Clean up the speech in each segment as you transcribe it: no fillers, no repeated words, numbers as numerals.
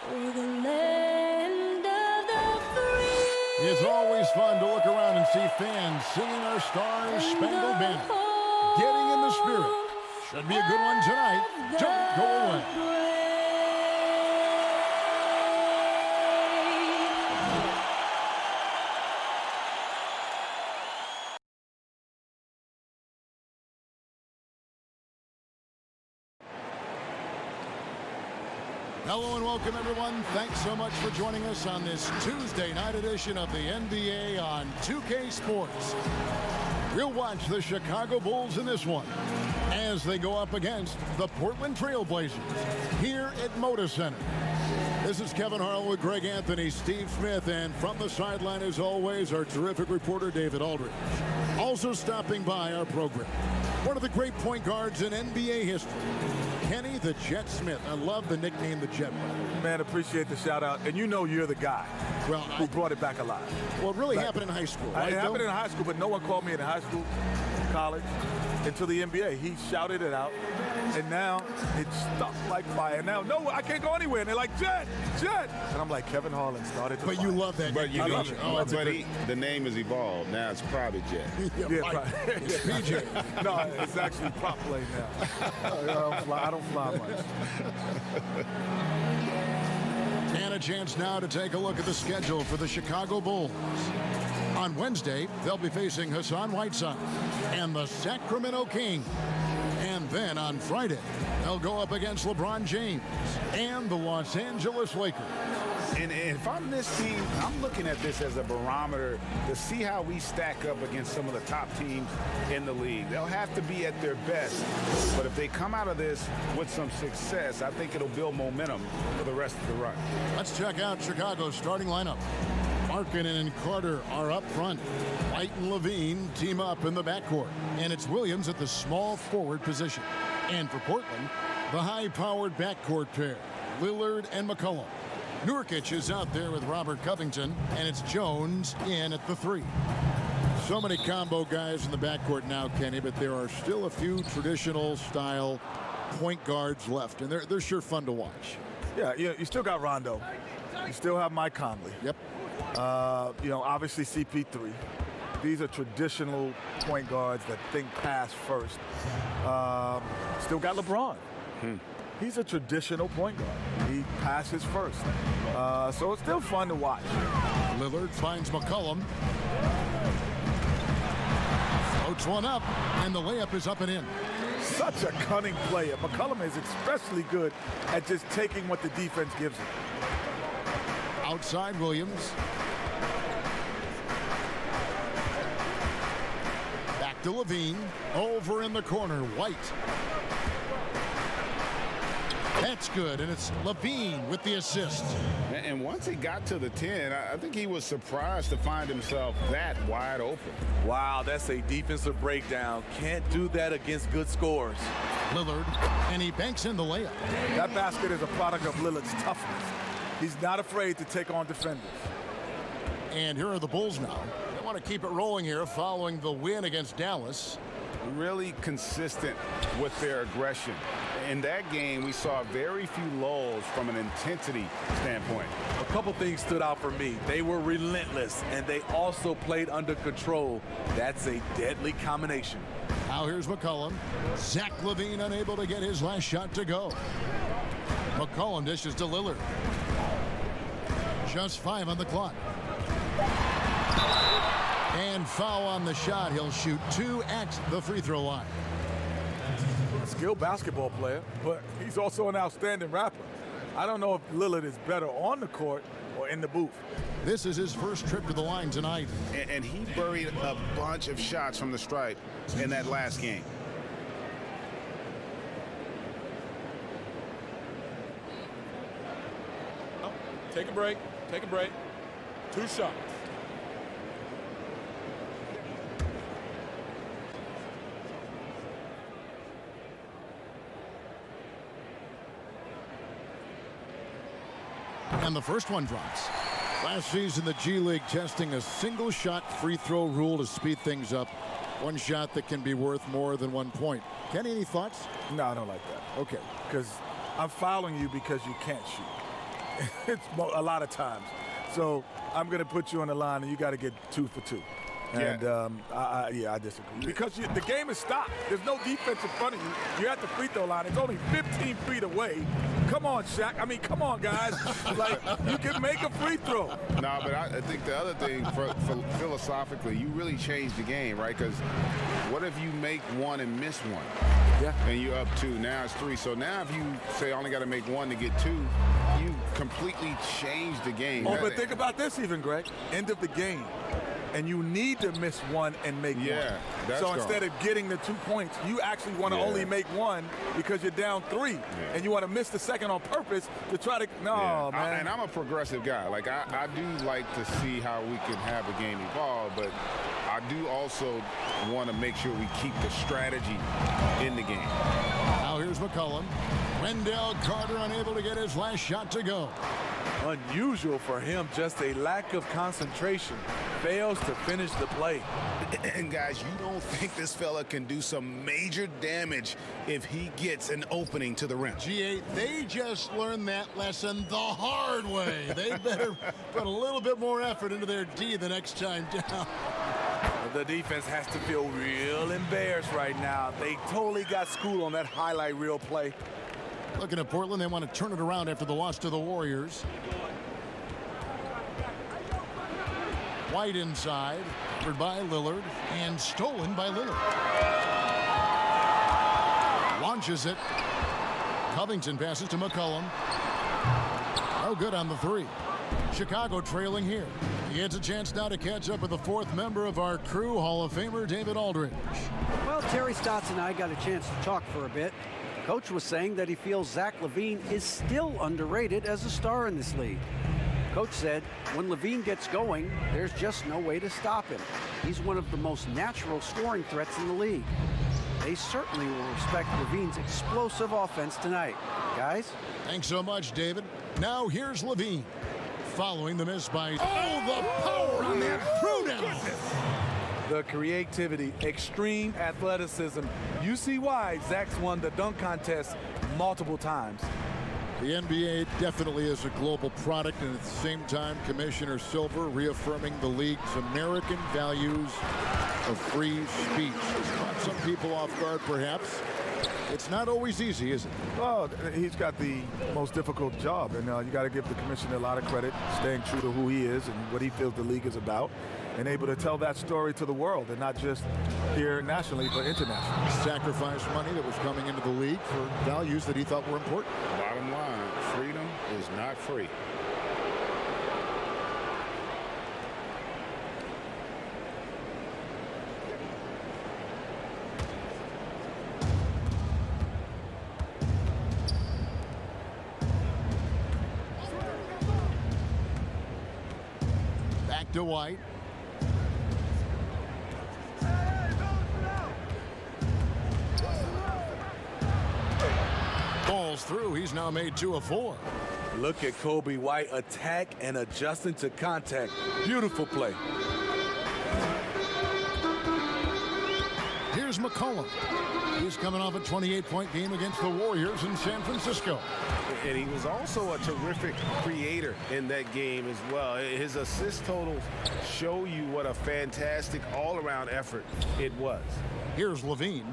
for the land of the free. It's always fun to look around and see fans singing our Stars Spangled Banner. Getting in the spirit. Should be a good one tonight. Don't go away. Hello and welcome, everyone. Thanks so much for joining us on this Tuesday night edition of the NBA on 2K Sports. We'll watch the Chicago Bulls in this one as they go up against the Portland Trail Blazers here at Moda Center. This is Kevin Harlan with Greg Anthony, Steve Smith, and from the sideline, as always, our terrific reporter, David Aldridge. Also stopping by our program, one of the great point guards in NBA history, Kenny the Jet Smith. I love the nickname the Jet. Man, appreciate the shout out. And you know you're the guy who brought it back alive. Well, it really happened in high school. Right, it happened in high school, but no one called me in high school, college, until the NBA. He shouted it out, and now it's stuck like fire. Now, no, I can't go anywhere. And they're like, Jet, Jet. And I'm like, Kevin Harlan started to But fire. you love that. But you love it. the name has evolved. Now it's Private Jet. It's PJ. No, it's actually prop play now. I don't fly much. And a chance now to take a look at the schedule for the Chicago Bulls. On Wednesday, they'll be facing Hassan Whiteside and the Sacramento Kings. And then on Friday, they'll go up against LeBron James and the Los Angeles Lakers. And if I'm this team, I'm looking at this as a barometer to see how we stack up against some of the top teams in the league. They'll have to be at their best. But if they come out of this with some success, I think it'll build momentum for the rest of the run. Let's check out Chicago's starting lineup. Markkanen and Carter are up front. White and Levine team up in the backcourt. And it's Williams at the small forward position. And for Portland, the high-powered backcourt pair, Lillard and McCollum. Nurkic is out there with Robert Covington, and it's Jones in at the 3. So many combo guys in the backcourt now, Kenny, but there are still a few traditional style point guards left, and they're sure fun to watch. Yeah, you still got Rondo. You still have Mike Conley. Yep. Obviously CP3. These are traditional point guards that think pass first. Still got LeBron. He's a traditional point guard. He passes first. So it's still fun to watch. Lillard finds McCollum. Floats one up, and the layup is up and in. Such a cunning player. McCollum is especially good at just taking what the defense gives him. Outside Williams. Back to Levine. Over in the corner, White. That's good, and it's Levine with the assist. And once he got to the 10, I think he was surprised to find himself that wide open. Wow, that's a defensive breakdown. Can't do that against good scores. Lillard, and he banks in the layup. That basket is a product of Lillard's toughness. He's not afraid to take on defenders. And here are the Bulls now. They want to keep it rolling here following the win against Dallas. Really consistent with their aggression. In that game, we saw very few lulls from an intensity standpoint. A couple things stood out for me. They were relentless, and they also played under control. That's a deadly combination. Now here's McCollum. Zach LaVine unable to get his last shot to go. McCollum dishes to Lillard. Just 5 on the clock. And foul on the shot. He'll shoot 2 at the free throw line. A skilled basketball player, but he's also an outstanding rapper. I don't know if Lillard is better on the court or in the booth. This is his first trip to the line tonight. And he buried a bunch of shots from the stripe in that last game. Take a break. Take a break. 2 shots. And the first one drops. Last season, the G League testing a single shot free throw rule to speed things up. One shot that can be worth more than 1 point. Kenny, any thoughts? No, I don't like that. Okay. Because I'm fouling you because you can't shoot. It's a lot of times. So I'm going to put you on the line, and you got to get 2 for 2. And I disagree. Because the game is stopped. There's no defense in front of you. You're at the free throw line. It's only 15 feet away. Come on, Shaq. I mean, come on, guys. Like, you can make a free throw. No, but I think the other thing, for philosophically, you really changed the game, right? Because what if you make one and miss one? Yeah. And you're up 2. Now it's 3. So now if you say I only got to make 1 to get 2, you completely changed the game. Oh, but think about this even, Greg. End of the game. And you need to miss 1 and make 1. That's so gone. instead of getting the 2 points, you actually want to only make 1 because you're down 3. And you want to miss the second on purpose to try to – no, man. And I'm a progressive guy. Like, I do like to see how we can have a game evolve, but I do also want to make sure we keep the strategy in the game. Now here's McCollum. Wendell Carter unable to get his last shot to go. Unusual for him, just a lack of concentration. Fails to finish the play. And guys, you don't think this fella can do some major damage if he gets an opening to the rim. G8, they just learned that lesson the hard way. They better put a little bit more effort into their D the next time down. The defense has to feel real embarrassed right now. They totally got schooled on that highlight reel play. Looking at Portland, they want to turn it around after the loss to the Warriors. White inside, covered by Lillard, and stolen by Lillard. Launches it. Covington passes to McCollum. No good on the 3. Chicago trailing here. He gets a chance now to catch up with the 4th member of our crew, Hall of Famer David Aldridge. Well, Terry Stotts and I got a chance to talk for a bit. Coach was saying that he feels Zach LaVine is still underrated as a star in this league. Coach said when LaVine gets going, there's just no way to stop him. He's one of the most natural scoring threats in the league. They certainly will respect LaVine's explosive offense tonight. Guys? Thanks so much, David. Now here's LaVine. Following the miss by... Oh, the power on that throwdown! The creativity, extreme athleticism. You see why Zach's won the dunk contest multiple times. The NBA definitely is a global product, and at the same time, Commissioner Silver reaffirming the league's American values of free speech. It's caught some people off guard, perhaps. It's not always easy, is it? Well, he's got the most difficult job, and you got to give the commissioner a lot of credit, staying true to who he is and what he feels the league is about, and able to tell that story to the world, and not just here nationally, but internationally. Sacrifice money that was coming into the league for values that he thought were important. Bottom line, freedom is not free. Back to White. Balls through. He's now made 2 of 4. Look at Kobe White attack and adjusting to contact. Beautiful play. Here's McCollum. He's coming off a 28-point game against the Warriors in San Francisco. And he was also a terrific creator in that game as well. His assist totals show you what a fantastic all-around effort it was. Here's LaVine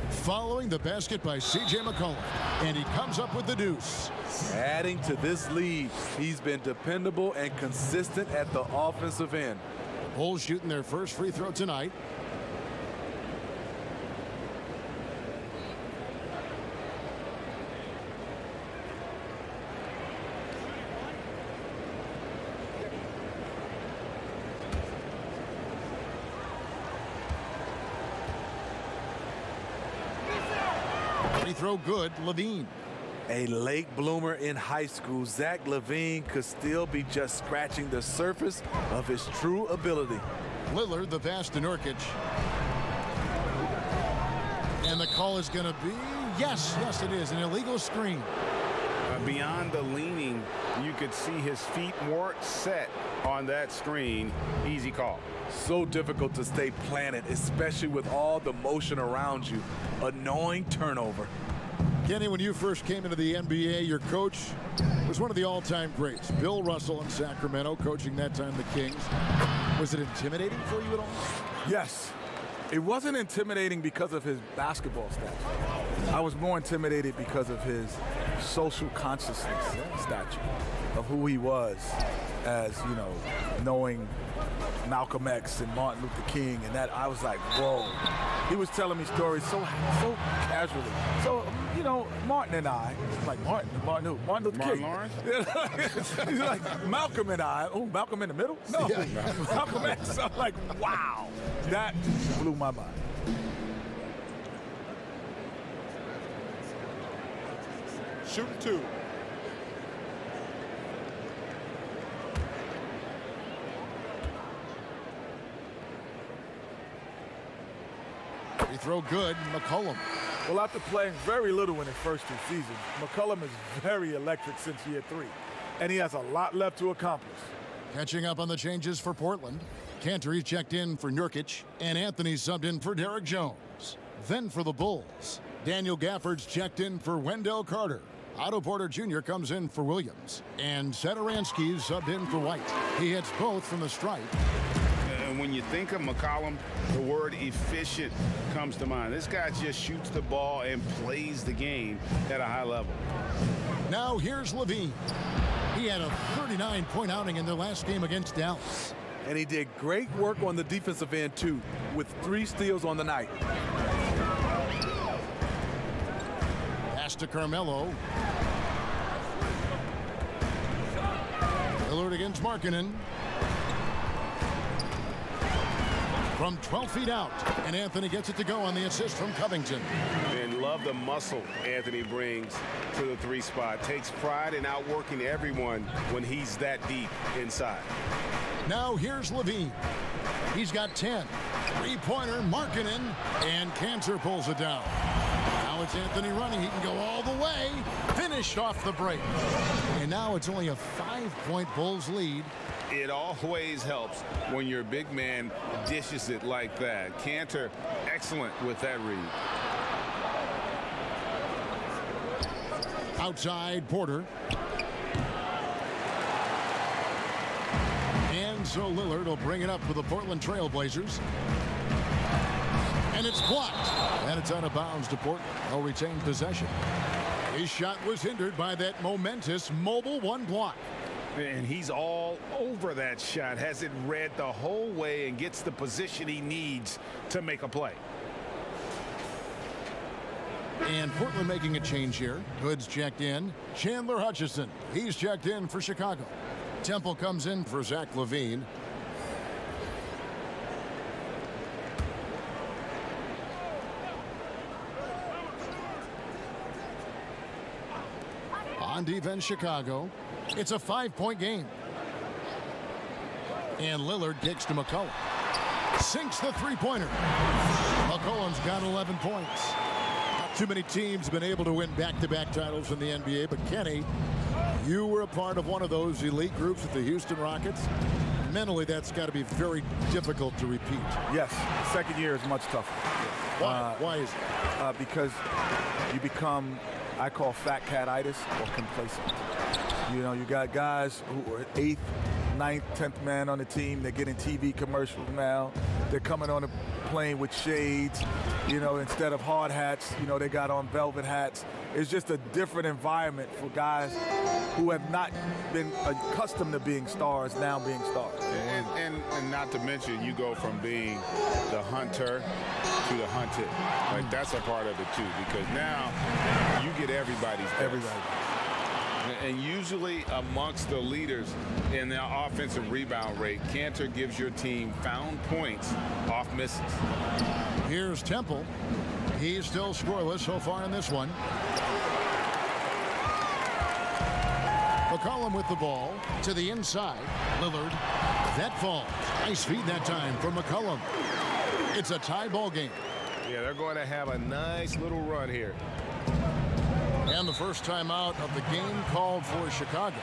following the basket by C.J. McCollum, and he comes up with the deuce. Adding to this lead, he's been dependable and consistent at the offensive end. Bulls shooting their first free throw tonight. Free throw good, LaVine. A late bloomer in high school, Zach LaVine could still be just scratching the surface of his true ability. Lillard, the pass to Nurkic. And the call is going to be, yes, it is, an illegal screen. Beyond the leaning, you could see his feet weren't set on that screen. Easy call. So difficult to stay planted, especially with all the motion around you. Annoying turnover. Kenny, when you first came into the NBA, your coach was one of the all-time greats, Bill Russell in Sacramento, coaching that time the Kings. Was it intimidating for you at all? Yes. It wasn't intimidating because of his basketball stature. I was more intimidated because of his social consciousness stature, of who he was as, you know, knowing Malcolm X and Martin Luther King, and that I was like, whoa. He was telling me stories so casually. So, you know, Martin and I, like Martin who? Martin Luther King. Lawrence? He's like, Malcolm and I, oh, Malcolm in the middle? No, Malcolm X. I'm like, wow. That blew my mind. Shooting 2. Free throw good, McCollum. Well, after playing very little in his first 2 seasons, McCollum is very electric since year 3, and he has a lot left to accomplish. Catching up on the changes for Portland. Cantor checked in for Nurkic, and Anthony subbed in for Derek Jones. Then for the Bulls, Daniel Gafford's checked in for Wendell Carter. Otto Porter Jr. comes in for Williams, and Satoransky subbed in for White. He hits both from the stripe. And when you think of McCollum, the word efficient comes to mind. This guy just shoots the ball and plays the game at a high level. Now here's Levine. He had a 39-point outing in their last game against Dallas. And he did great work on the defensive end, too, with 3 steals on the night. Pass to Carmelo. Lillard against Markkanen. From 12 feet out, and Anthony gets it to go on the assist from Covington. And love the muscle Anthony brings to the 3 spot. Takes pride in outworking everyone when he's that deep inside. Now here's Levine. He's got 10. Three-pointer, Markkanen, and Cantor pulls it down. Now it's Anthony running. He can go all the way. Finished off the break. And now it's only a 5-point Bulls lead. It always helps when your big man dishes it like that. Cantor, excellent with that read. Outside, Porter. And so Lillard will bring it up for the Portland Trail Blazers. And it's blocked. And it's out of bounds to Portland. They'll retain possession. His shot was hindered by that momentous mobile 1 block. And he's all over that shot. Has it read the whole way and gets the position he needs to make a play. And Portland making a change here. Hood's checked in. Chandler Hutchison. He's checked in for Chicago. Temple comes in for Zach LaVine. On defense, Chicago. It's a 5-point game. And Lillard kicks to McCollum. Sinks the 3-pointer. McCollum's got 11 points. Not too many teams have been able to win back-to-back titles in the NBA, but Kenny, you were a part of one of those elite groups with the Houston Rockets. Mentally, that's got to be very difficult to repeat. Yes, the second year is much tougher. Why? Why is it? Because you become, I call fat cat-itis or complacent. You know, you got guys who are 8th, 9th, 10th man on the team. They're getting TV commercials now. They're coming on the plane with shades. You know, instead of hard hats, you know, they got on velvet hats. It's just a different environment for guys who have not been accustomed to being stars, now being stars. And not to mention, you go from being the hunter to the hunted. Like, that's a part of it, too, because now you get everybody's best. Everybody. And usually amongst the leaders in the offensive rebound rate, Cantor gives your team found points off misses. Here's Temple. He's still scoreless so far in this one. McCollum with the ball to the inside. Lillard. That falls. Nice feed that time from McCollum. It's a tie ball game. Yeah, they're going to have a nice little run here. And the first time out of the game called for Chicago.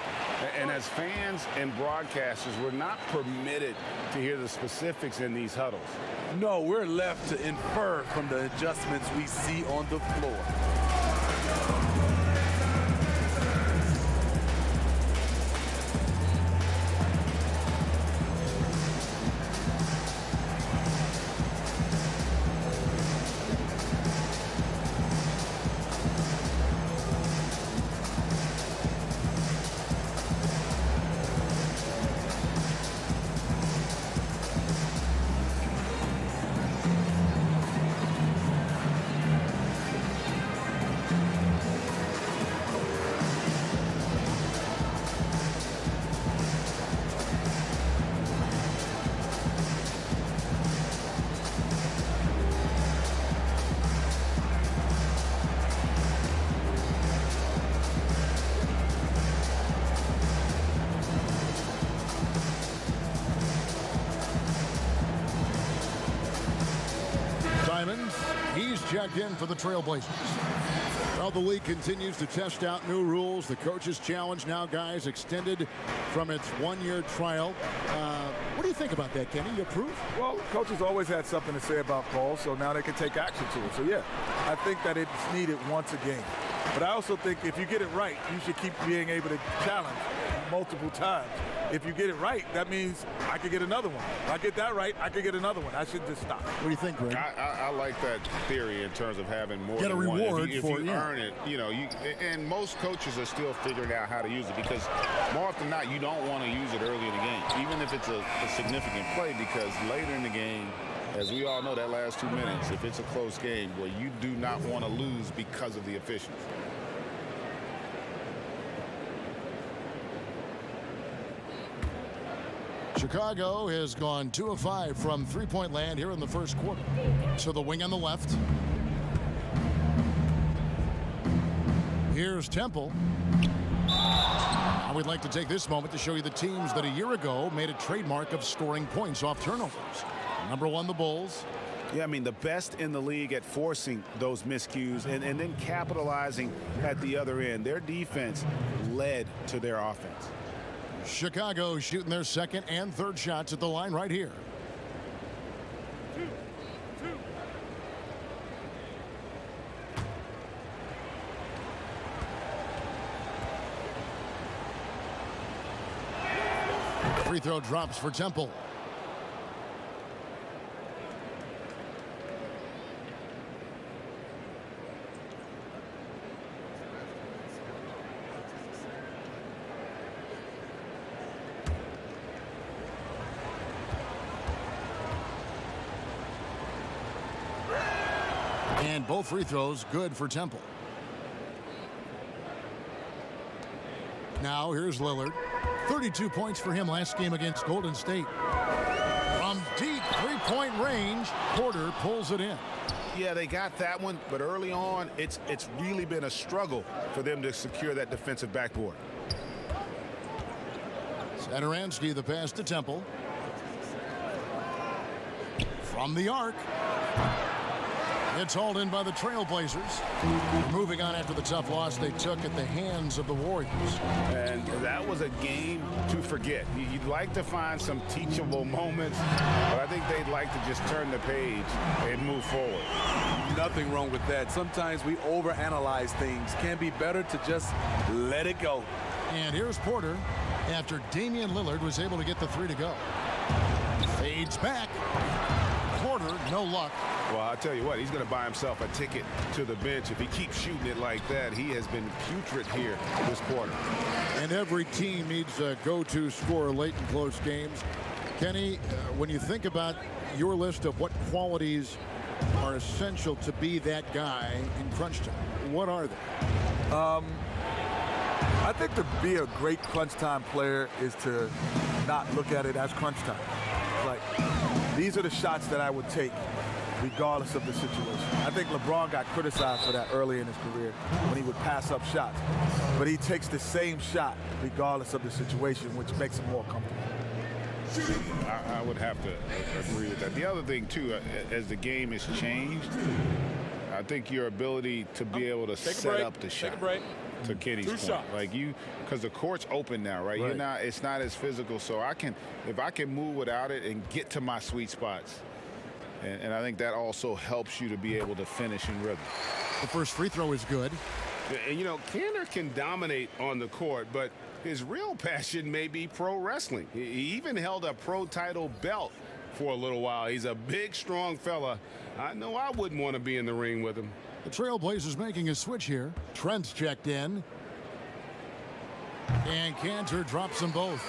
And as fans and broadcasters, we're not permitted to hear the specifics in these huddles. No, we're left to infer from the adjustments we see on the floor. checked in for the Trailblazers. Well, the league continues to test out new rules. The coaches' challenge now, guys, extended from its one-year trial. What do you think about that, Kenny? You approve? Well, coaches always had something to say about calls, so now they can take action to it. So, yeah, I think that it's needed once a game. But I also think if you get it right, you should keep being able to challenge multiple times. If you get it right, that means I could get another one. If I get that right, I could get another one. I should just stop. What do you think, Greg? I like that theory in terms of having more Get than a reward one. If you yeah. earn it, and most coaches are still figuring out how to use it because more often than not, you don't want to use it early in the game, even if it's a significant play, because later in the game, as we all know, that last 2 minutes, if it's a close game, well, you do not want to lose because of the officials. Chicago has gone 2 of 5 from three-point land here in the first quarter. So the wing on the left. Here's Temple. Now we'd like to take this moment to show you the teams that a year ago made a trademark of scoring points off turnovers. Number 1, the Bulls. Yeah, I mean, the best in the league at forcing those miscues and then capitalizing at the other end. Their defense led to their offense. Chicago shooting their second and third shots at the line right here. Free throw drops for Temple. And both free throws good for Temple. Now here's Lillard. 32 points for him last game against Golden State. From deep three-point range, Porter pulls it in. Yeah, they got that one, but early on, it's really been a struggle for them to secure that defensive backboard. Satoransky, the pass to Temple. From the arc. It's hauled in by the Trailblazers. Moving on after the tough loss they took at the hands of the Warriors. And that was a game to forget. You'd like to find some teachable moments, but I think they'd like to just turn the page and move forward. Nothing wrong with that. Sometimes we overanalyze things. Can be better to just let it go. And here's Porter after Damian Lillard was able to get the 3 to go. Fades back. Porter, no luck. Well, I'll tell you what, he's going to buy himself a ticket to the bench. If he keeps shooting it like that, he has been putrid here this quarter. And every team needs a go-to scorer late in close games. Kenny, when you think about your list of what qualities are essential to be that guy in crunch time, what are they? I think to be a great crunch time player is to not look at it as crunch time. Like, these are the shots that I would take regardless of the situation. I think LeBron got criticized for that early in his career when he would pass up shots. But he takes the same shot regardless of the situation, which makes him more comfortable. I would have to agree with that. The other thing, too, as the game has changed, I think your ability to be able to set up the shot. Take a break. To Kenny's point, shots. like because the court's open now, right? It's not as physical, so if I can move without it and get to my sweet spots, and I think that also helps you to be able to finish in rhythm. The first free throw is good. And Kanter can dominate on the court, but his real passion may be pro wrestling. He even held a pro title belt for a little while. He's a big, strong fella. I know I wouldn't want to be in the ring with him. The Trailblazers making a switch here. Trent's checked in. And Kanter drops them both.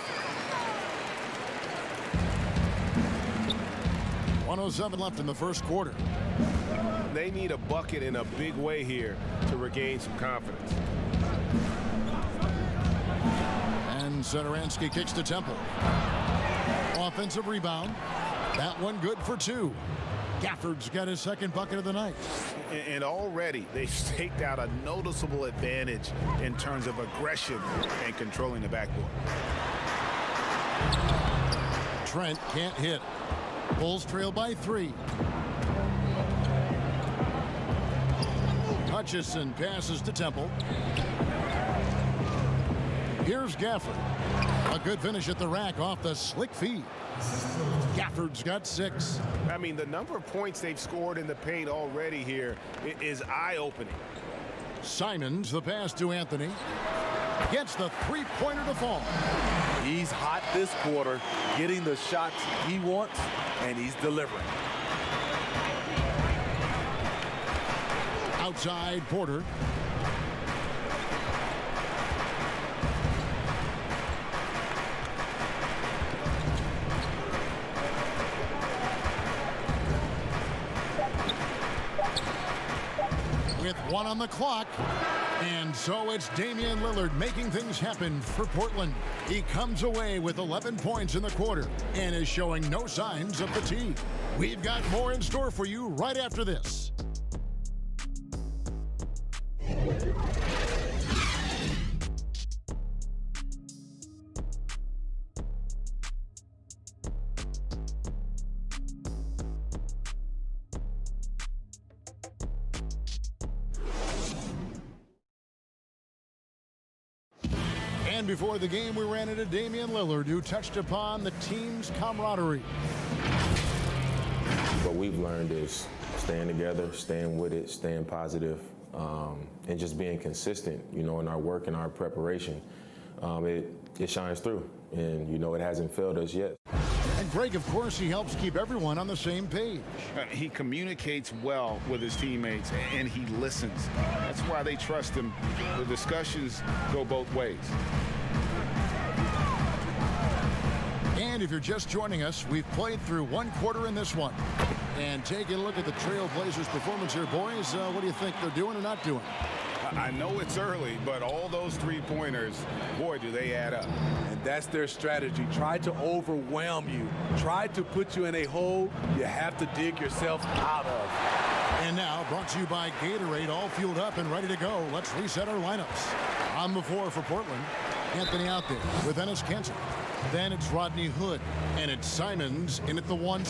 1:07 left in the first quarter. They need a bucket in a big way here to regain some confidence. And Satoransky kicks to Temple. Offensive rebound. That one good for 2. Gafford's got his second bucket of the night. And already they've staked out a noticeable advantage in terms of aggression and controlling the backboard. Trent can't hit. Bulls trail by 3. Hutchison passes to Temple. Here's Gafford. A good finish at the rack off the slick feed. Gafford's got 6. I mean, the number of points they've scored in the paint already here is eye-opening. Simons, the pass to Anthony. Gets the three-pointer to fall. He's hot this quarter, getting the shots he wants, and he's delivering. Outside, Porter. With 1 on the clock. And so it's Damian Lillard making things happen for Portland. He comes away with 11 points in the quarter and is showing no signs of fatigue. We've got more in store for you right after this. And before the game, we ran into Damian Lillard, who touched upon the team's camaraderie. What we've learned is staying together, staying with it, staying positive, and just being consistent, in our work and our preparation. It shines through, and, it hasn't failed us yet. And Greg, of course, he helps keep everyone on the same page. He communicates well with his teammates, and he listens. That's why they trust him. The discussions go both ways. And if you're just joining us, we've played through 1 quarter in this one. And taking a look at the Trail Blazers' performance here, boys, what do you think they're doing or not doing? I know it's early, but all those three-pointers, boy, do they add up. And that's their strategy. Try to overwhelm you. Try to put you in a hole you have to dig yourself out of. And now, brought to you by Gatorade, all fueled up and ready to go. Let's reset our lineups. On the floor for Portland, Anthony out there with Enes Kanter. Then it's Rodney Hood, and it's Simons in at the 1.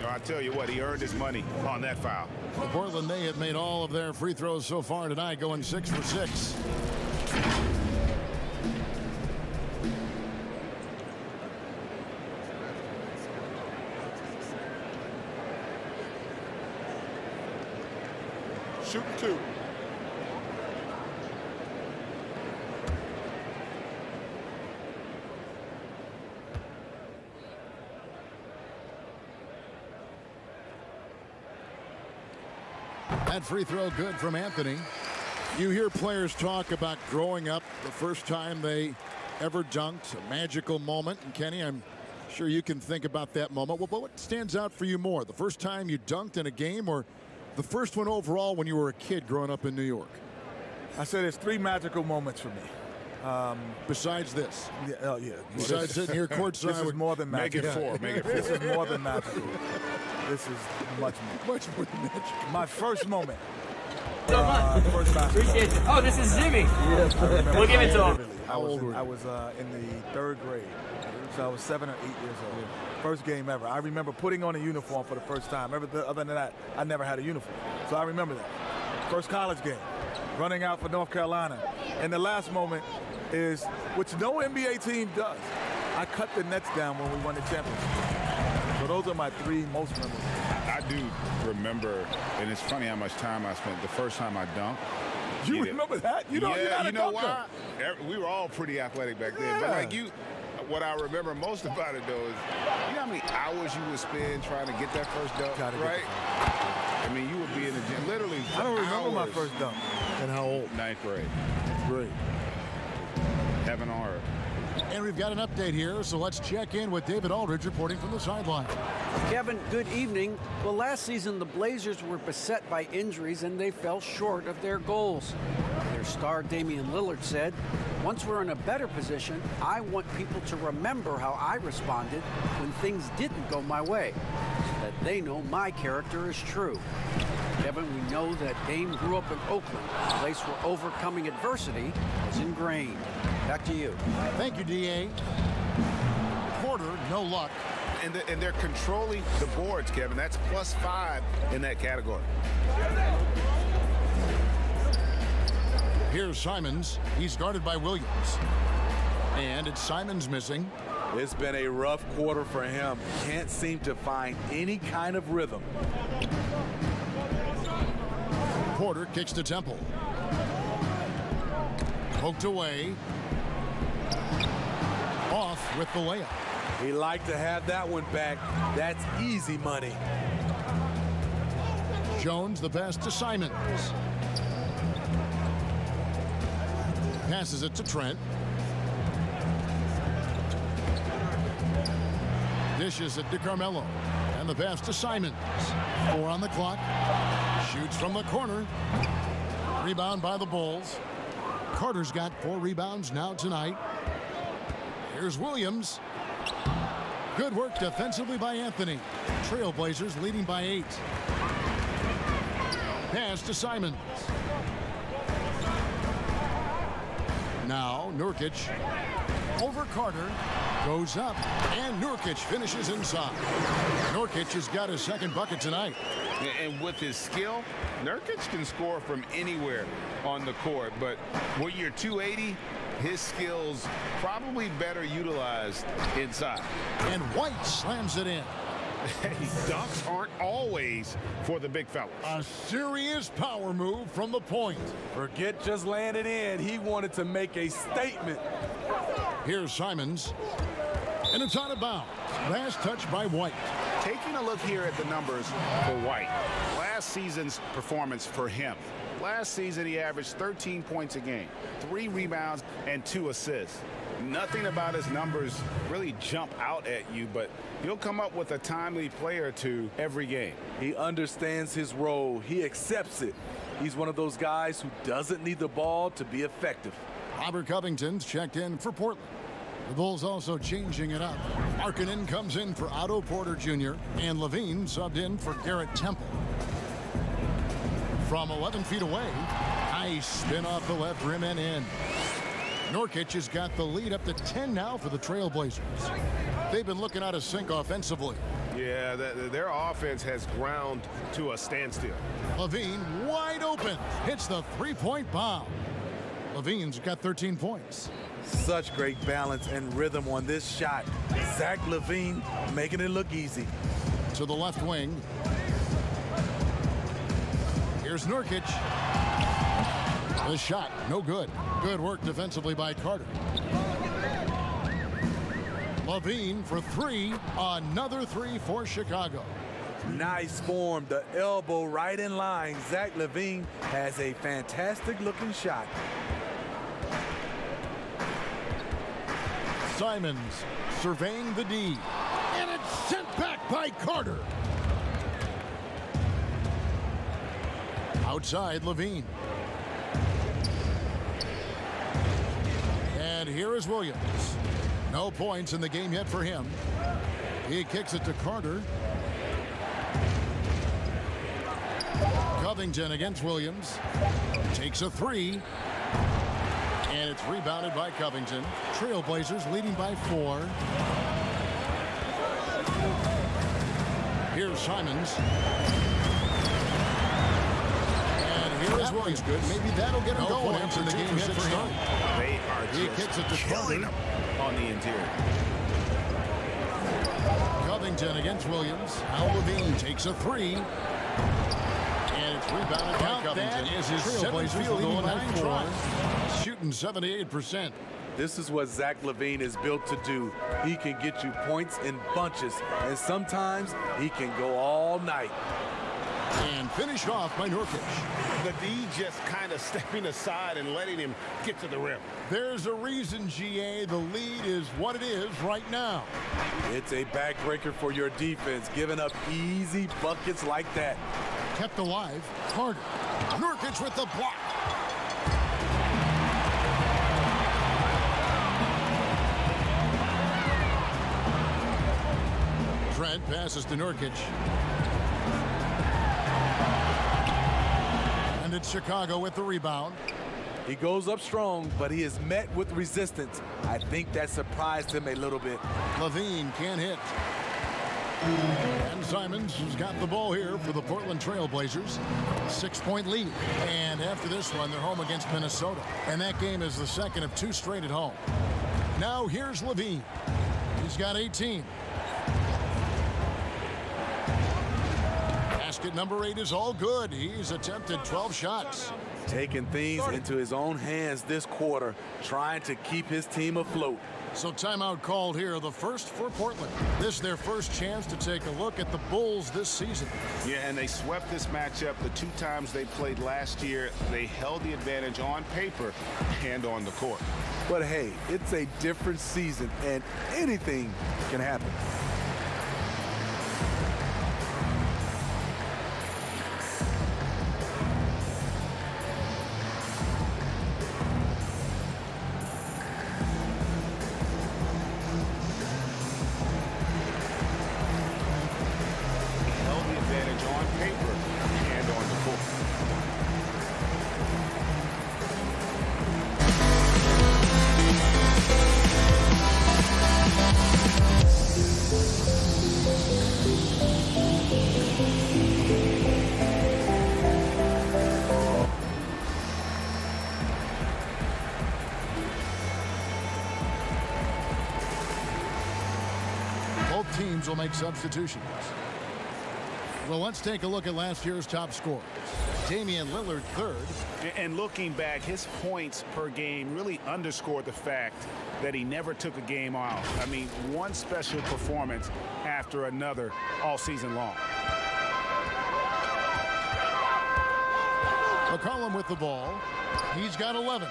I tell you what, he earned his money on that foul. For Portland, they have made all of their free throws so far tonight, going 6 for 6. Shooting 2. That free throw good from Anthony. You hear players talk about growing up the first time they ever dunked, a magical moment. And Kenny, I'm sure you can think about that moment. Well, what stands out for you more, the first time you dunked in a game or the first one overall when you were a kid growing up in New York? I said there's 3 magical moments for me. Besides this? Yeah. Besides sitting here courtside. This is more than magical. Make it 4. This is more than magical. This is much more. Much more than magical. My first moment. So much. First basketball. Appreciate it. Oh, this is Jimmy. We'll give it to him. I was in the 3rd grade, so I was 7 or 8 years old. First game ever. I remember putting on a uniform for the first time. Other than that, I never had a uniform. So I remember that. First college game, running out for North Carolina. And the last moment is, which no NBA team does, I cut the nets down when we won the championship. So those are my 3 most memorable. I do remember, and it's funny how much time I spent the first time I dunked. You remember that? You're not a dunker. Why? We were all pretty athletic back then. But what I remember most about it, though, is you know how many hours you would spend trying to get that first dunk, right? I mean, you would be in the gym literally for I don't remember hours. my first dunk. And how old? 9th grade. Great. Heaven on earth. And we've got an update here, so let's check in with David Aldridge reporting from the sideline. Kevin, good evening. Well, last season, the Blazers were beset by injuries, and they fell short of their goals. Their star, Damian Lillard, said, "Once we're in a better position, I want people to remember how I responded when things didn't go my way, so that they know my character is true." Kevin, we know that Dame grew up in Oakland, a place where overcoming adversity is ingrained. Back to you. Thank you, D.A. Porter, no luck. And they're controlling the boards, Kevin. That's +5 in that category. Here's Simons. He's guarded by Williams. And it's Simons missing. It's been a rough quarter for him. Can't seem to find any kind of rhythm. Porter kicks to Temple. Poked away. Off with the layup. He liked to have that one back. That's easy money. Jones, the pass to Simons. Passes it to Trent. Dishes it to Carmelo. And the pass to Simons. 4 on the clock. Shoots from the corner. Rebound by the Bulls. Carter's got 4 rebounds now tonight. Here's Williams. Good work defensively by Anthony. Trailblazers leading by 8. Pass to Simons. Now Nurkic over Carter. Goes up, and Nurkic finishes inside. Nurkic has got his 2nd bucket tonight. And with his skill, Nurkic can score from anywhere on the court. But when you're 280, his skills probably better utilized inside. And White slams it in. Dunks aren't always for the big fellas. A serious power move from the point. Forget just laying it in. He wanted to make a statement. Here's Simons. And it's out of bounds. Last touch by White. Taking a look here at the numbers for White. Last season's performance for him. Last season, he averaged 13 points a game, 3 rebounds, and 2 assists. Nothing about his numbers really jump out at you, but he'll come up with a timely play or two every game. He understands his role. He accepts it. He's one of those guys who doesn't need the ball to be effective. Robert Covington's checked in for Portland. The Bulls also changing it up. Markkanen comes in for Otto Porter Jr. and Levine subbed in for Garrett Temple. From 11 feet away, nice spin off the left rim and in. Nurkic has got the lead up to 10 now for the Trailblazers. They've been looking out of sync offensively. Yeah, their offense has ground to a standstill. Levine wide open, hits the 3-point bomb. Levine's got 13 points. Such great balance and rhythm on this shot. Zach LaVine making it look easy. To the left wing. Here's Nurkic. The shot, no good. Good work defensively by Carter. LaVine for 3. Another 3 for Chicago. Nice form. The elbow right in line. Zach LaVine has a fantastic looking shot. Simons surveying the D. And it's sent back by Carter. Outside Levine. And here is Williams. No points in the game yet for him. He kicks it to Carter. Covington against Williams. Takes a 3. And it's rebounded by Covington. Trailblazers leading by 4. Here's Simons. And here is Williams. Good. Maybe that'll get him going after the game hit for him. They are He kicks it to killing Carter. him on the interior. Covington against Williams. Al Levine takes a 3. And it's rebounded by Covington. That is his Trailblazers leading by 4. Shooting 78%. This is what Zach LaVine is built to do. He can get you points in bunches, and sometimes he can go all night. And finished off by Nurkic. The D just kind of stepping aside and letting him get to the rim. There's a reason, GA, the lead is what it is right now. It's a backbreaker for your defense, giving up easy buckets like that. Kept alive, Carter. Nurkic with the block. Trent passes to Nurkic. And it's Chicago with the rebound. He goes up strong, but he is met with resistance. I think that surprised him a little bit. Levine can't hit. And Simons has got the ball here for the Portland Trail Blazers. 6-point lead. And after this one, they're home against Minnesota. And that game is the second of 2 straight at home. Now here's LaVine. He's got 18. Basket number 8 is all good. He's attempted 12 shots. Taking things into his own hands this quarter, trying to keep his team afloat. So timeout called here, the first for Portland. This is their first chance to take a look at the Bulls this season. Yeah, and they swept this matchup the 2 times they played last year. They held the advantage on paper and on the court. But hey, it's a different season, and anything can happen. Held the advantage on paper and on the court. Both teams will make substitutions. Well, let's take a look at last year's top scorers. Damian Lillard, 3rd. And looking back, his points per game really underscored the fact that he never took a game off. I mean, one special performance after another all season long. McCollum with the ball. He's got 11.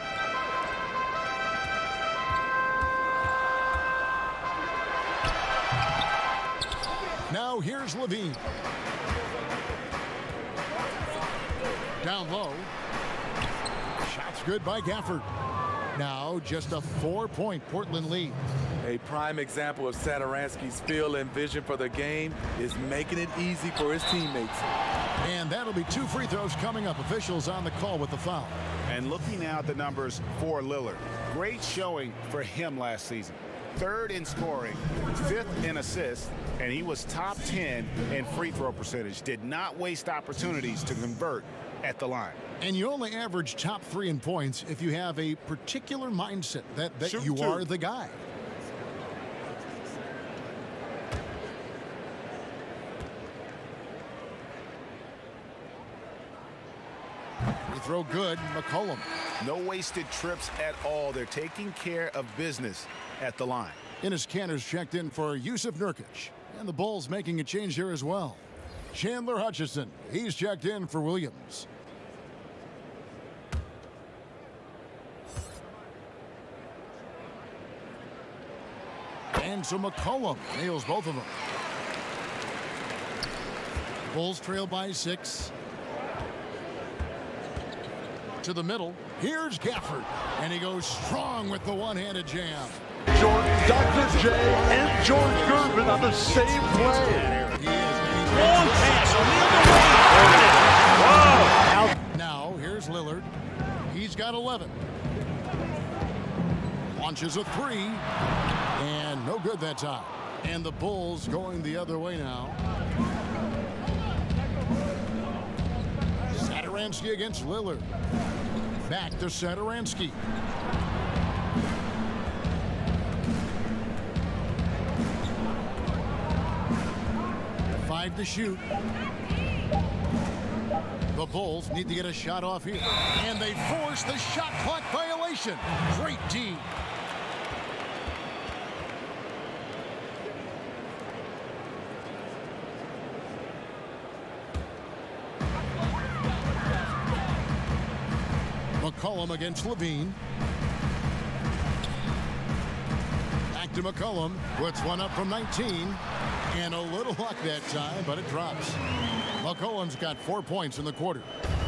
Now here's LaVine. Down low. Shots good by Gafford. Now just a 4-point Portland lead. A prime example of Satoransky's feel and vision for the game is making it easy for his teammates. And that'll be 2 free throws coming up. Officials on the call with the foul. And looking now at the numbers for Lillard. Great showing for him last season. 3rd in scoring, 5th in assists, and he was top 10 in free throw percentage. Did not waste opportunities to convert at the line. And you only average top 3 in points if you have a particular mindset that Shoot you 2. are the guy. Free throw good, McCollum. No wasted trips at all. They're taking care of business at the line. Enes Kanter's checked in for Yusuf Nurkic. And the Bulls making a change here as well. Chandler Hutchison, he's checked in for Williams. And so McCollum nails both of them. Bulls trail by 6. To the middle. Here's Gafford. And he goes strong with the one-handed jam. Dr. J and George Gervin on the same play. He is Long pass on the other way. Now, here's Lillard. He's got 11. Launches a 3. And no good that time. And the Bulls going the other way now. Satoransky against Lillard. Back to Satoransky. To shoot. The Bulls need to get a shot off here. And they force the shot clock violation. Great D. McCollum against LaVine. Back to McCollum. Puts one up from 19. And a little luck that time, but it drops. McCollum's got 4 points in the quarter.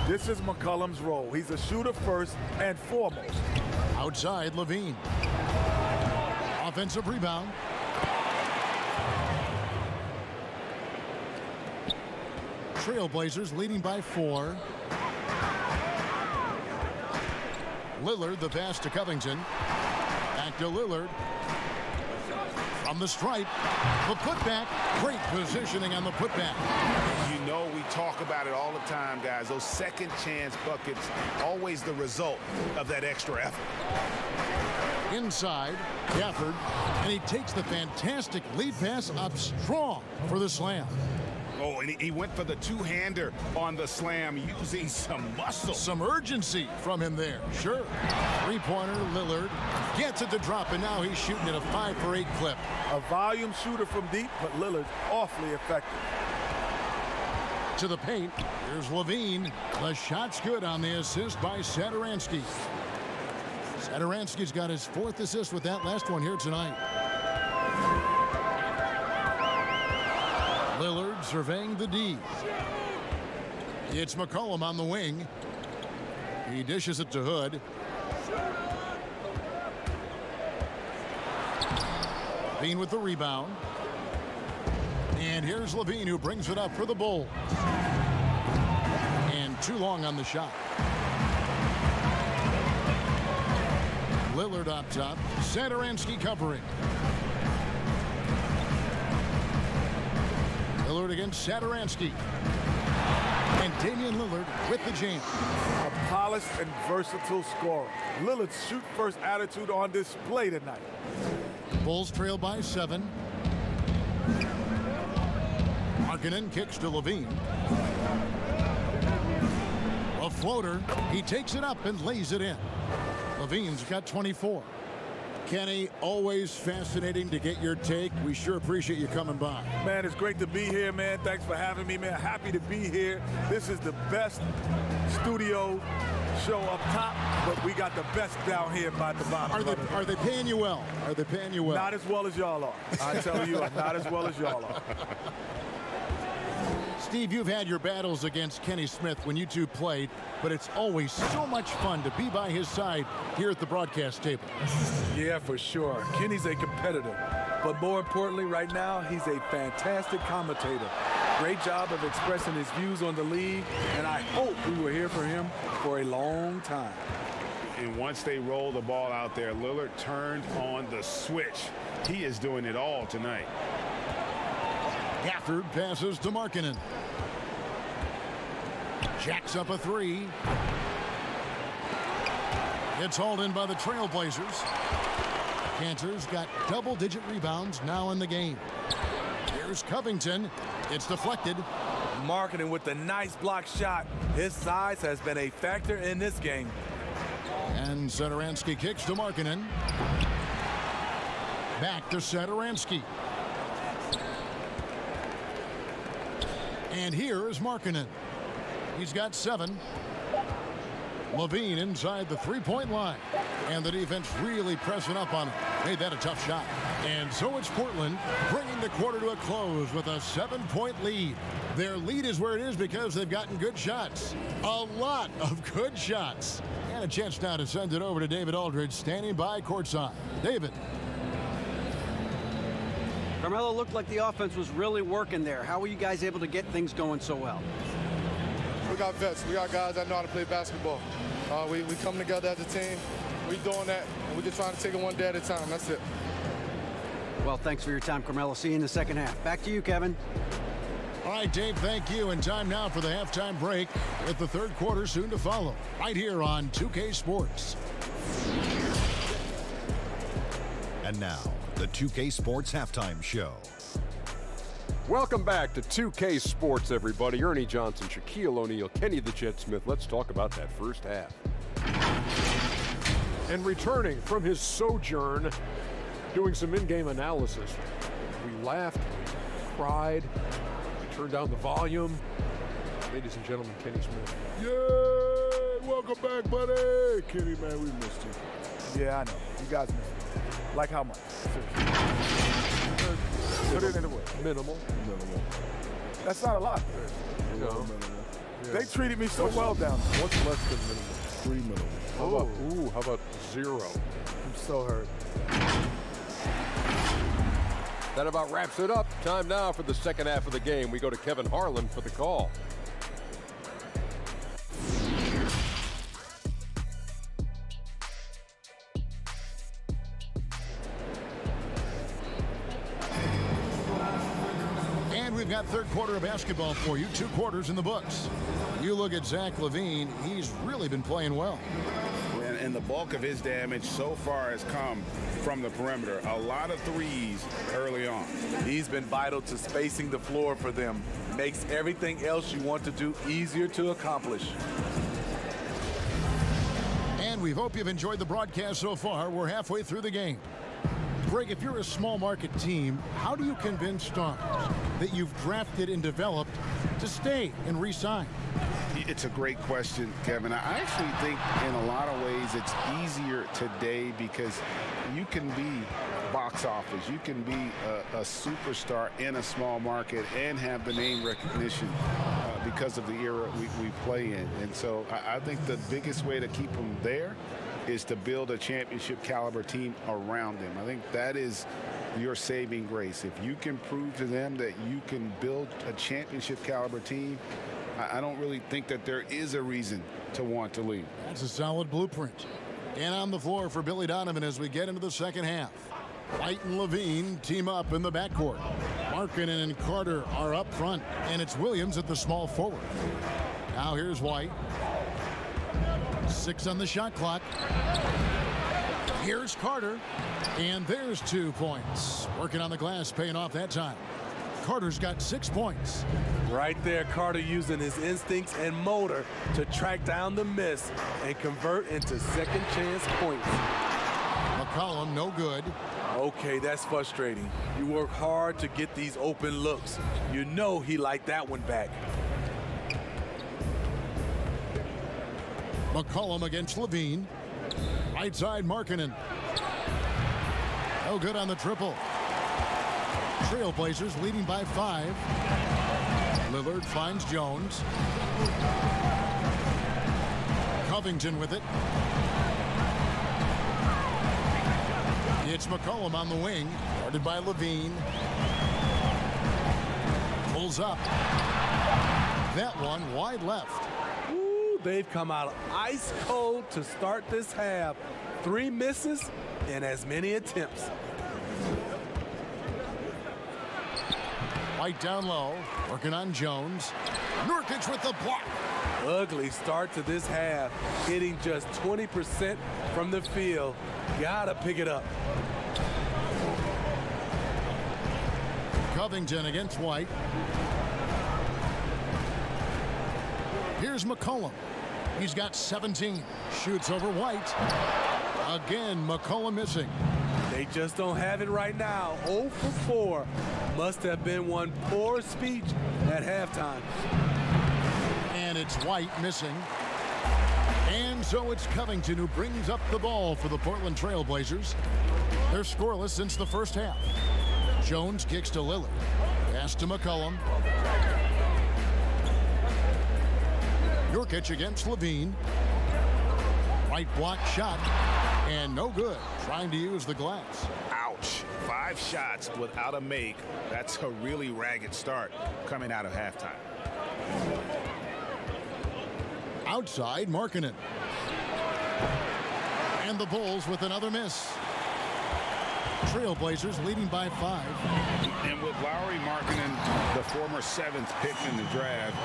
This is McCollum's role. He's a shooter first and foremost. Outside, LaVine. Offensive rebound. Trailblazers leading by 4. Lillard, the pass to Covington. Back to Lillard. From the stripe, the putback, great positioning on the putback. You know we talk about it all the time, guys. Those second chance buckets, always the result of that extra effort. Inside, Gafford, and he takes the fantastic lead pass up strong for the slam. Oh, and he went for the two-hander on the slam using some muscle. Some urgency from him there, sure. Three-pointer, Lillard gets it to drop, and now he's shooting at a 5-for-8 clip. A volume shooter from deep, but Lillard's awfully effective. To the paint, here's Levine. The shot's good on the assist by Satoransky. Satoransky's got his 4th assist with that last one here tonight. Lillard surveying the D. It's McCollum on the wing. He dishes it to Hood. Levine with the rebound. And here's Levine, who brings it up for the Bulls. And too long on the shot. Lillard up top. Satoransky covering. Lillard against Satoransky. And Damian Lillard with the jam. A polished and versatile scorer. Lillard's shoot-first attitude on display tonight. Bulls trail by 7. Markkanen kicks to Levine. A floater. He takes it up and lays it in. Levine's got 24. Kenny, always fascinating to get your take. We sure appreciate you coming by. Man, it's great to be here, man. Thanks for having me, man. Happy to be here. This is the best studio show up top, but we got the best down here by the bottom. Are they paying you well? Are they paying you well? Not as well as y'all are. I tell you, not as well as y'all are. Steve, you've had your battles against Kenny Smith when you two played, but it's always so much fun to be by his side here at the broadcast table. Yeah, for sure. Kenny's a competitor, but more importantly right now, he's a fantastic commentator. Great job of expressing his views on the league, and I hope we will hear from him for a long time. And once they roll the ball out there, Lillard turned on the switch. He is doing it all tonight. Gafford passes to Markkanen. Jacks up a 3. It's hauled in by the Trailblazers. Cantor's got double-digit rebounds now in the game. Here's Covington. It's deflected. Markkanen with the nice block shot. His size has been a factor in this game. And Satoransky kicks to Markkanen. Back to Satoransky. And here is Markkanen. He's got 7. Levine inside the three-point line. And the defense really pressing up on him. Made that a tough shot. And so it's Portland bringing the quarter to a close with a 7-point lead. Their lead is where it is because they've gotten good shots. A lot of good shots. And a chance now to send it over to David Aldridge standing by courtside. David. Carmelo, looked like the offense was really working there. How were you guys able to get things going so well? We got vets. We got guys that know how to play basketball. We come together as a team. We doing that, and we're just trying to take it one day at a time. That's it. Well, thanks for your time, Carmelo. See you in the second half. Back to you, Kevin. All right, Dave, thank you. And time now for the halftime break with the third quarter soon to follow. Right here on 2K Sports. And now, the 2K Sports Halftime Show. Welcome back to 2K Sports, everybody. Ernie Johnson, Shaquille O'Neal, Kenny the Jet Smith. Let's talk about that first half. And returning from his sojourn, doing some in-game analysis. We laughed, we cried, we turned down the volume. Ladies and gentlemen, Kenny Smith. Yeah, welcome back, buddy. Kenny, man, we missed you. Yeah, I know. You guys missed me. Like how much? Put it in the way. Minimal. That's not a lot. No. Yeah. They treated me so well down there. What's less than minimal? 3 minimal. How about 0? I'm so hurt. That about wraps it up. Time now for the second half of the game. We go to Kevin Harlan for the call. And we've got third quarter of basketball for you. 2 quarters in the books. You look at Zach LaVine, he's really been playing well. And the bulk of his damage so far has come from the perimeter. A lot of threes early on. He's been vital to spacing the floor for them. Makes everything else you want to do easier to accomplish. And we hope you've enjoyed the broadcast so far. We're halfway through the game. Greg, if you're a small market team, how do you convince stars that you've drafted and developed to stay and re-sign? It's a great question, Kevin. I actually think in a lot of ways it's easier today because you can be box office. You can be a superstar in a small market and have the name recognition because of the era we play in. And so I think the biggest way to keep them there is to build a championship caliber team around them. I think that is your saving grace. If you can prove to them that you can build a championship caliber team, I don't really think that there is a reason to want to leave. That's a solid blueprint. And on the floor for Billy Donovan as we get into the second half. White and LaVine team up in the backcourt. Markkanen and Carter are up front, and it's Williams at the small forward. Now here's White. 6 on the shot clock. Here's Carter, and there's 2 points. Working on the glass, paying off that time. Carter's got 6 points. Right there, Carter using his instincts and motor to track down the miss and convert into second chance points. McCollum, no good. Okay, that's frustrating. You work hard to get these open looks. You know he liked that one back. McCollum against LaVine. Right side, Markkanen. No good on the triple. Trailblazers leading by 5. Lillard finds Jones. Covington with it. It's McCollum on the wing, guarded by LaVine. Pulls up. That one wide left. Ooh, they've come out ice cold to start this half. 3 misses and as many attempts. White down low, working on Jones. Nurkic with the block. Ugly start to this half, hitting just 20% from the field. Gotta pick it up. Covington against White. Here's McCollum. He's got 17. Shoots over White. Again, McCollum missing. They just don't have it right now. 0 for 4. Must have been one poor speech at halftime. And it's White missing. And so it's Covington who brings up the ball for the Portland Trailblazers. They're scoreless since the first half. Jones kicks to Lillard. Pass to McCollum. Nurkic against LaVine. White block shot. And no good. Trying to use the glass. Ouch. 5 shots without a make. That's a really ragged start coming out of halftime. Outside, Markkanen. And the Bulls with another miss. Trailblazers leading by 5. And with Lauri Markkanen, the former 7th pick in the draft,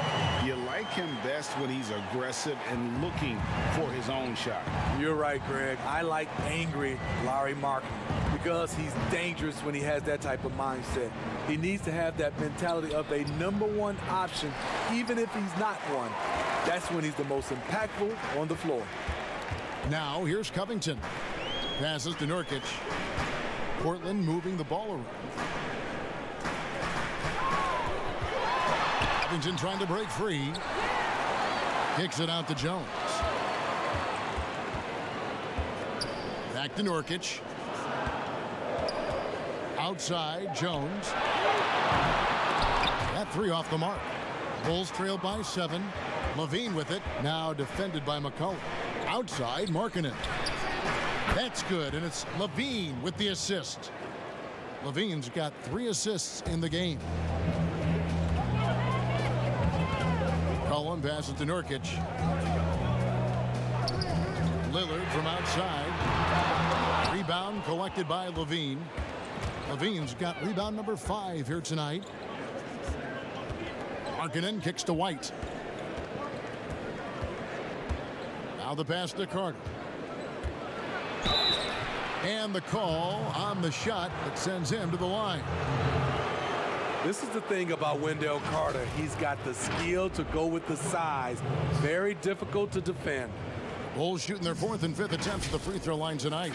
you like him best when he's aggressive and looking for his own shot. You're right, Greg. I like angry Lauri Markkanen because he's dangerous when he has that type of mindset. He needs to have that mentality of a #1 option, even if he's not one. That's when he's the most impactful on the floor. Now here's Covington. Passes to Nurkic. Portland moving the ball around. Covington trying to break free. Kicks it out to Jones. Back to Nurkic. Outside, Jones. That 3 off the mark. Bulls trail by 7. LaVine with it. Now defended by McCollum. Outside, Markkanen. That's good, and it's LaVine with the assist. LaVine's got 3 assists in the game. McCollum passes to Nurkic. Lillard from outside. Rebound collected by LaVine. LaVine's got rebound number 5 here tonight. Markkanen kicks to White. Now the pass to Carter. And the call on the shot that sends him to the line. This is the thing about Wendell Carter. He's got the skill to go with the size. Very difficult to defend. Bulls shooting their 4th and 5th attempts at the free throw line tonight.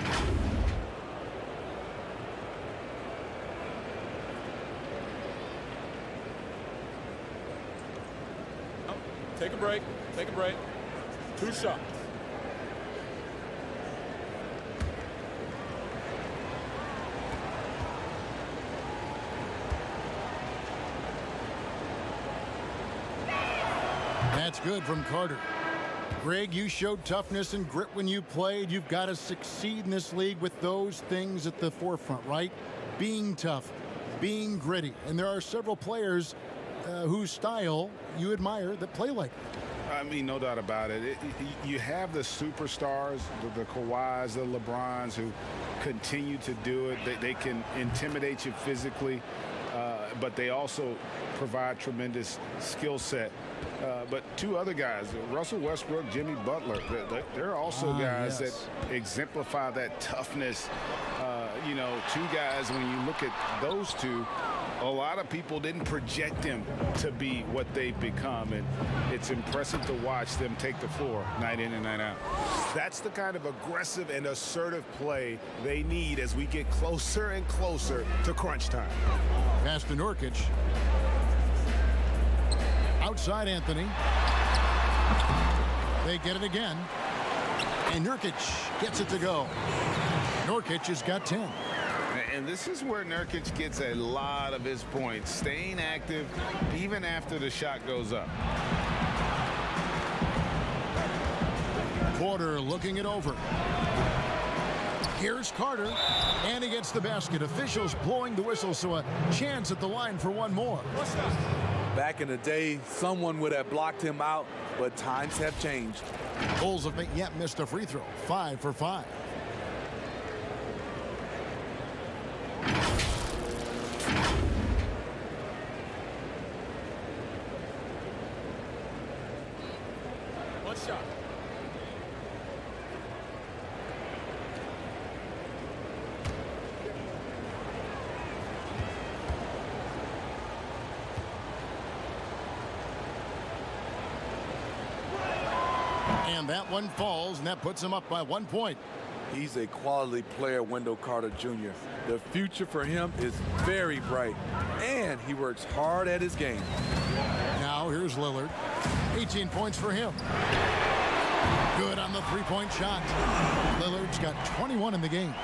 Take a break. Take a break. 2 shots. That's good from Carter. Greg, you showed toughness and grit when you played. You've got to succeed in this league with those things at the forefront, right? Being tough, being gritty. And there are several players whose style you admire that play like that. I mean, no doubt about it. You have the superstars, the Kawhis, the LeBrons, who continue to do it. They can intimidate you physically, but they also provide tremendous skill set. But 2 other guys, Russell Westbrook, Jimmy Butler, they're also guys that exemplify that toughness. 2 guys, when you look at those 2, a lot of people didn't project them to be what they've become, and it's impressive to watch them take the floor night in and night out. That's the kind of aggressive and assertive play they need as we get closer and closer to crunch time. Pass to Nurkic. Outside Anthony. They get it again. And Nurkic gets it to go. Nurkic has got 10. And this is where Nurkic gets a lot of his points, staying active even after the shot goes up. Porter looking it over. Here's Carter, and he gets the basket. Officials blowing the whistle, so a chance at the line for one more. Back in the day, someone would have blocked him out, but times have changed. Bulls have yet missed a free throw. 5 for 5. One shot. And that one falls, and that puts him up by 1 point. He's a quality player, Wendell Carter Jr. The future for him is very bright, and he works hard at his game. Now here's Lillard. 18 points for him. Good on the three-point shot. Lillard's got 21 in the game.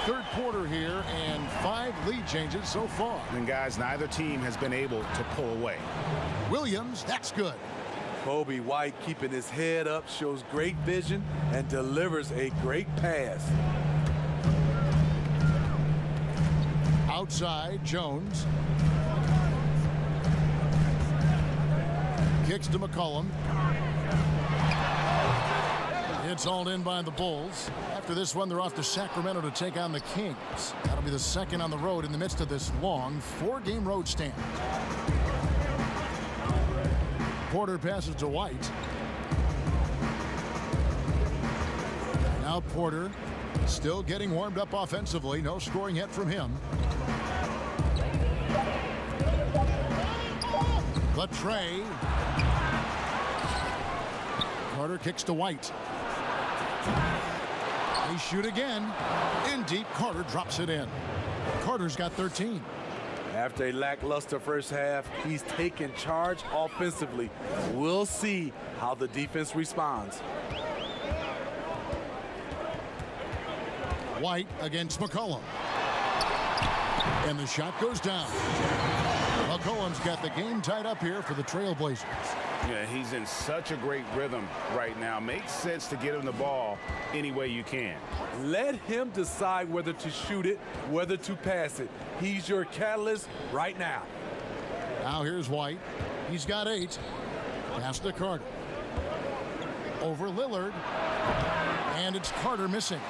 Third quarter here, and 5 lead changes so far. And guys, neither team has been able to pull away. Williams, that's good. Kobe White keeping his head up, shows great vision, and delivers a great pass. Outside, Jones. Kicks to McCollum. It's all in by the Bulls. After this one, they're off to Sacramento to take on the Kings. That'll be the second on the road in the midst of this long 4-game road stand. Porter passes to White. Now Porter still getting warmed up offensively. No scoring yet from him. Latrey. Carter kicks to White. They shoot again. In deep, Carter drops it in. Carter's got 13. After a lackluster first half, he's taken charge offensively. We'll see how the defense responds. White against McCollum. And the shot goes down. McCollum's got the game tied up here for the Trailblazers. Yeah, he's in such a great rhythm right now. Makes sense to get him the ball any way you can. Let him decide whether to shoot it, whether to pass it. He's your catalyst right now. Now here's White. He's got 8. Pass to Carter. Over Lillard. And it's Carter missing.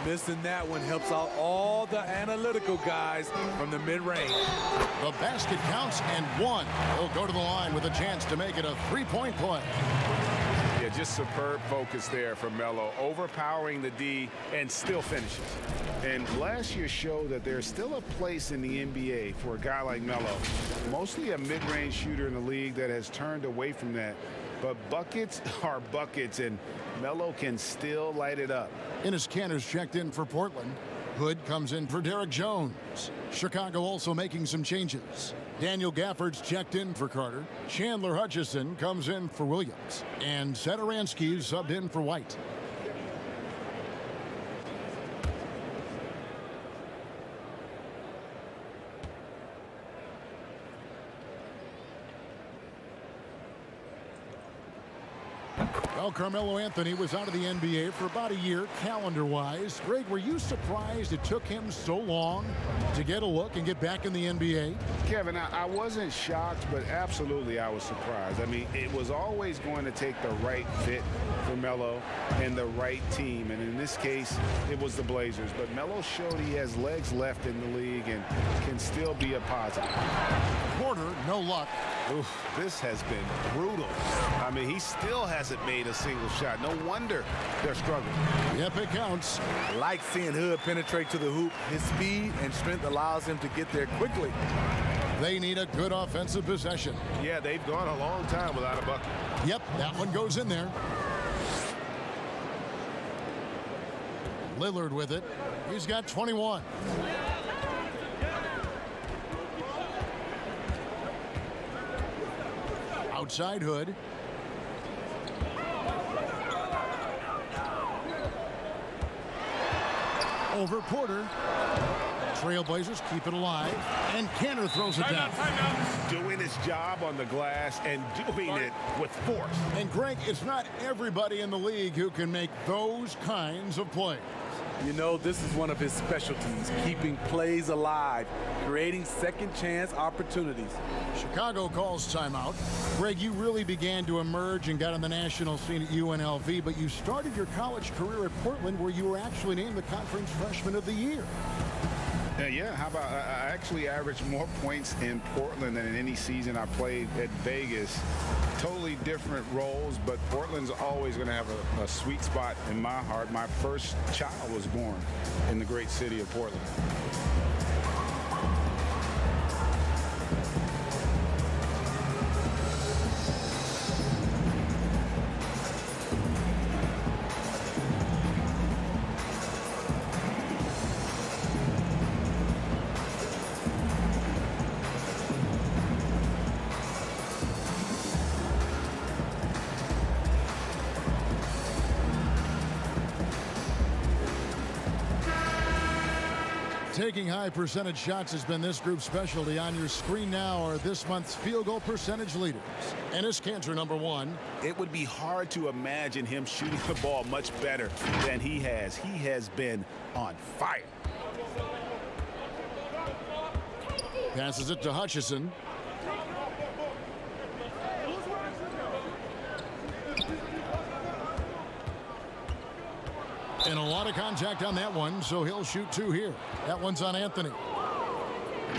Missing that one helps out all the analytical guys from the mid-range. The basket counts and one. He'll go to the line with a chance to make it a three-point play. Yeah, just superb focus there from Melo, overpowering the D and still finishes. And last year showed that there's still a place in the NBA for a guy like Melo, mostly a mid-range shooter in the league that has turned away from that. But buckets are buckets, and Melo can still light it up. Enes Kanter's checked in for Portland. Hood comes in for Derek Jones. Chicago also making some changes. Daniel Gafford's checked in for Carter. Chandler Hutchison comes in for Williams. And Satoransky's subbed in for White. Well, Carmelo Anthony was out of the NBA for about a year, calendar-wise. Greg, were you surprised it took him so long to get a look and get back in the NBA? Kevin, I wasn't shocked, but absolutely I was surprised. I mean, it was always going to take the right fit for Melo and the right team. And in this case, it was the Blazers. But Melo showed he has legs left in the league and can still be a positive. Porter, no luck. Oof, this has been brutal. I mean, he still hasn't made a single shot. No wonder they're struggling. Yep, it counts. I like seeing Hood penetrate to the hoop. His speed and strength allows him to get there quickly. They need a good offensive possession. Yeah, they've gone a long time without a bucket. Yep, that one goes in there. Lillard with it. He's got 21. Outside Hood. Over Porter. Trailblazers keep it alive. And Kanter throws it down. Doing his job on the glass and doing it with force. And Greg, it's not everybody in the league who can make those kinds of plays. You know, this is one of his specialties, keeping plays alive, creating second chance opportunities. Chicago calls timeout. Greg, you really began to emerge and got on the national scene at UNLV, but you started your college career at Portland, where you were actually named the Conference Freshman of the Year. Yeah, how about I actually averaged more points in Portland than in any season I played at Vegas. Totally different roles, but Portland's always going to have a sweet spot in my heart. My first child was born in the great city of Portland. Taking high percentage shots has been this group's specialty. On your screen now are this month's field goal percentage leaders. Enes Kanter, number one. It would be hard to imagine him shooting the ball much better than he has. He has been on fire. Passes it to Hutchison. And a lot of contact on that one, so he'll shoot two here. That one's on Anthony.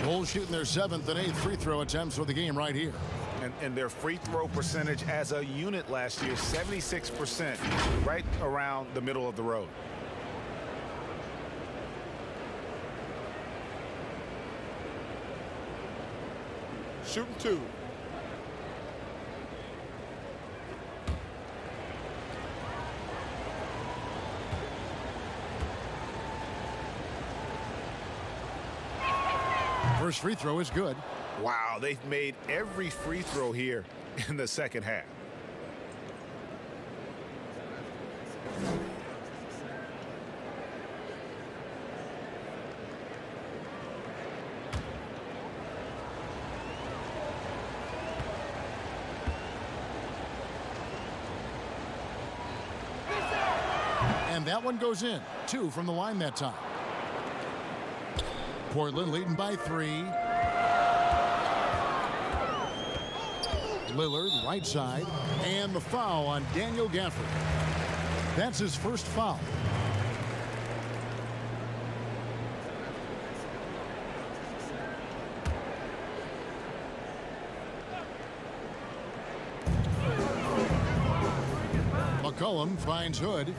Bulls shooting their 7th and 8th free throw attempts for the game right here. And their free throw percentage as a unit last year, 76%, right around the middle of the road. Shooting two. First free throw is good. Wow, they've made every free throw here in the second half. And that one goes in. 2 from the line that time. Portland leading by 3. Lillard, right side, and the foul on Daniel Gafford. That's his first foul. McCollum finds Hood.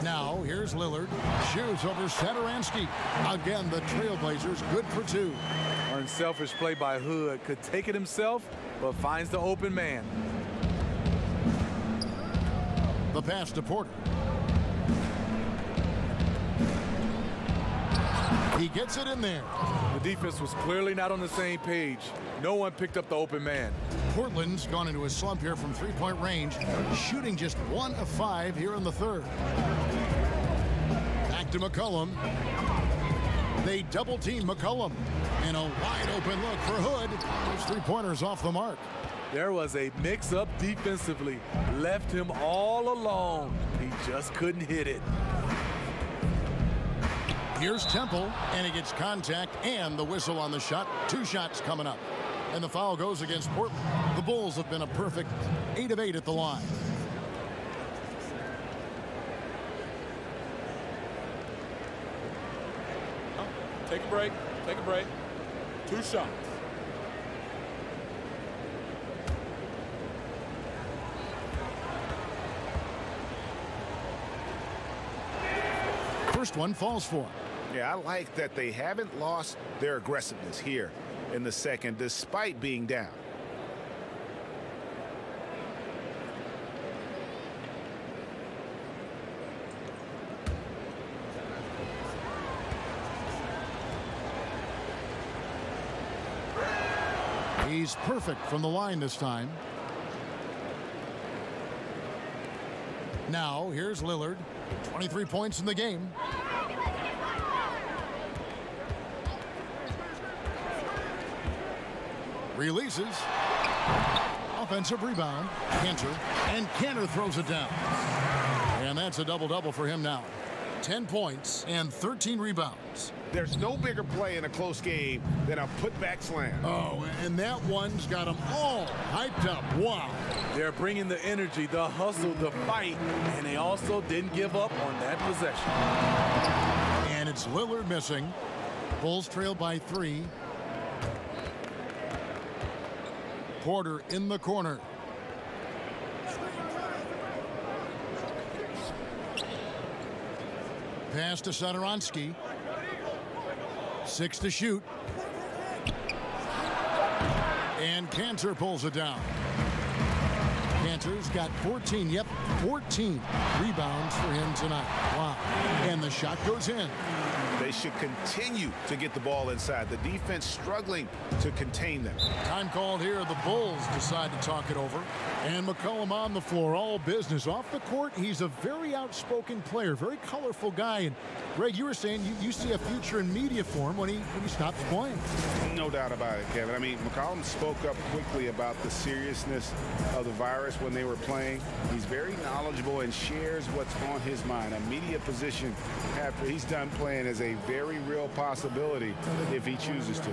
Now, here's Lillard. Shoots over Satoransky. Again, the Trailblazers good for two. Unselfish play by Hood. Could take it himself, but finds the open man. The pass to Porter. He gets it in there. The defense was clearly not on the same page. No one picked up the open man. Portland's gone into a slump here from three-point range, shooting just 1 of 5 here in the third. Back to McCollum. They double-team McCollum. And a wide-open look for Hood. Those three-pointers off the mark. There was a mix-up defensively. Left him all alone. He just couldn't hit it. Here's Temple, and he gets contact and the whistle on the shot. 2 shots coming up. And the foul goes against Portland. The Bulls have been a perfect 8 of 8 at the line. Take a break. Take a break. 2 shots. First one falls for him. Yeah, I like that they haven't lost their aggressiveness here in the second, despite being down. He's perfect from the line this time. Now, here's Lillard. 23 points in the game. Releases. Offensive rebound. Kanter. And Kanter throws it down. And that's a double-double for him now. 10 points and 13 rebounds. There's no bigger play in a close game than a putback slam. Oh, and that one's got them all hyped up. Wow. They're bringing the energy, the hustle, the fight, and they also didn't give up on that possession. And it's Lillard missing. Bulls trail by 3. Porter in the corner. Pass to Satoransky. 6 to shoot. And Kanter pulls it down. Kanter's got 14, 14 rebounds for him tonight. Wow. And the shot goes in. They should continue to get the ball inside. The defense struggling to contain them. Time called here. The Bulls decide to talk it over. And McCollum on the floor, all business. Off the court, he's a very outspoken player, very colorful guy. And Greg, you were saying you see a future in media for him when he stops playing. No doubt about it, Kevin. I mean, McCollum spoke up quickly about the seriousness of the virus when they were playing. He's very knowledgeable and shares what's on his mind. A media position after he's done playing is a very real possibility if he chooses to.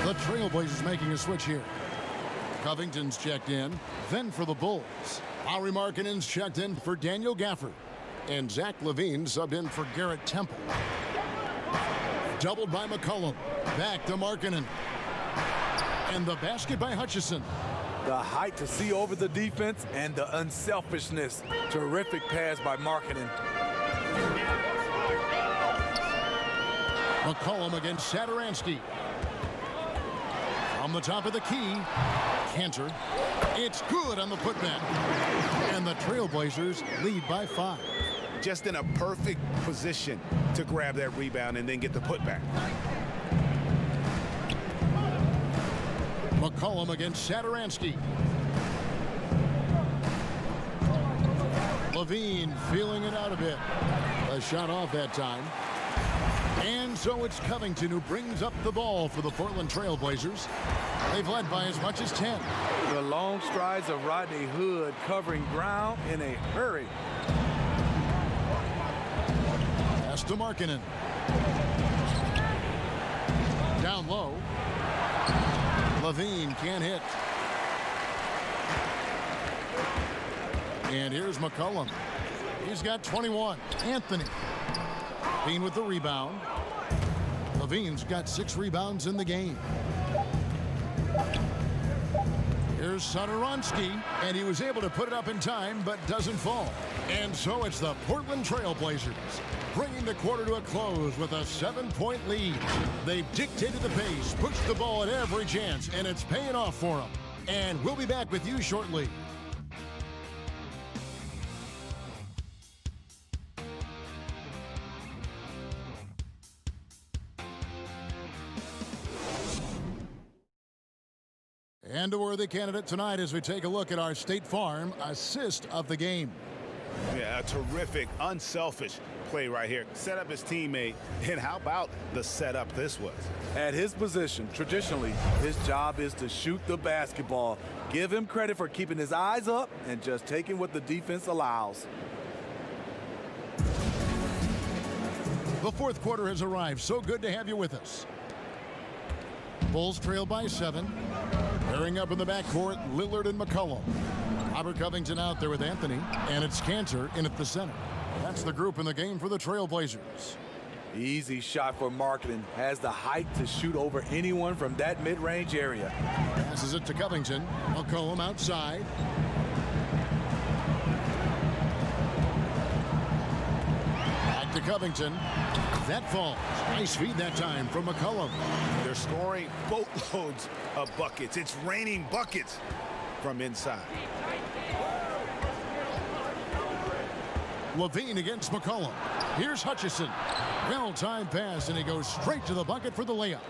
The Trailblazers making a switch here. Covington's checked in. Then for the Bulls, Lauri Markkanen's checked in for Daniel Gafford. And Zach LaVine subbed in for Garrett Temple. Doubled by McCollum. Back to Markkanen. And the basket by Hutchison. The height to see over the defense and the unselfishness. Terrific pass by Markkanen. McCollum against Satoransky. From the top of the key, Kanter. It's good on the putback. And the Trailblazers lead by 5. Just in a perfect position to grab that rebound and then get the putback. McCollum against Satoransky. Levine feeling it out a bit. A shot off that time. And so it's Covington who brings up the ball for the Portland Trail Blazers. They've led by as much as 10. The long strides of Rodney Hood covering ground in a hurry. Pass to Markkanen. Down low. Levine can't hit. And here's McCollum. He's got 21. Anthony. Levine with the rebound. Levine's got 6 rebounds in the game. Here's Satoransky, and he was able to put it up in time, but doesn't fall. And so it's the Portland Trail Blazers bringing the quarter to a close with a 7-point lead. They've dictated the pace, pushed the ball at every chance, and it's paying off for them. And we'll be back with you shortly. And a worthy candidate tonight as we take a look at our State Farm assist of the game. Yeah, a terrific, unselfish play right here. Set up his teammate, and how about the setup this was? At his position, traditionally, his job is to shoot the basketball. Give him credit for keeping his eyes up and just taking what the defense allows. The fourth quarter has arrived. So good to have you with us. Bulls trail by 7. Pairing up in the backcourt, Lillard and McCollum. Robert Covington out there with Anthony, and it's Cantor in at the center. That's the group in the game for the Trailblazers. Easy shot for Markkanen. Has the height to shoot over anyone from that mid-range area. Passes it to Covington. McCollum outside. Back to Covington. That falls. Nice feed that time from McCollum. They're scoring boatloads of buckets. It's raining buckets from inside. Levine against McCollum. Here's Hutchison. Well-timed pass, and he goes straight to the bucket for the layup.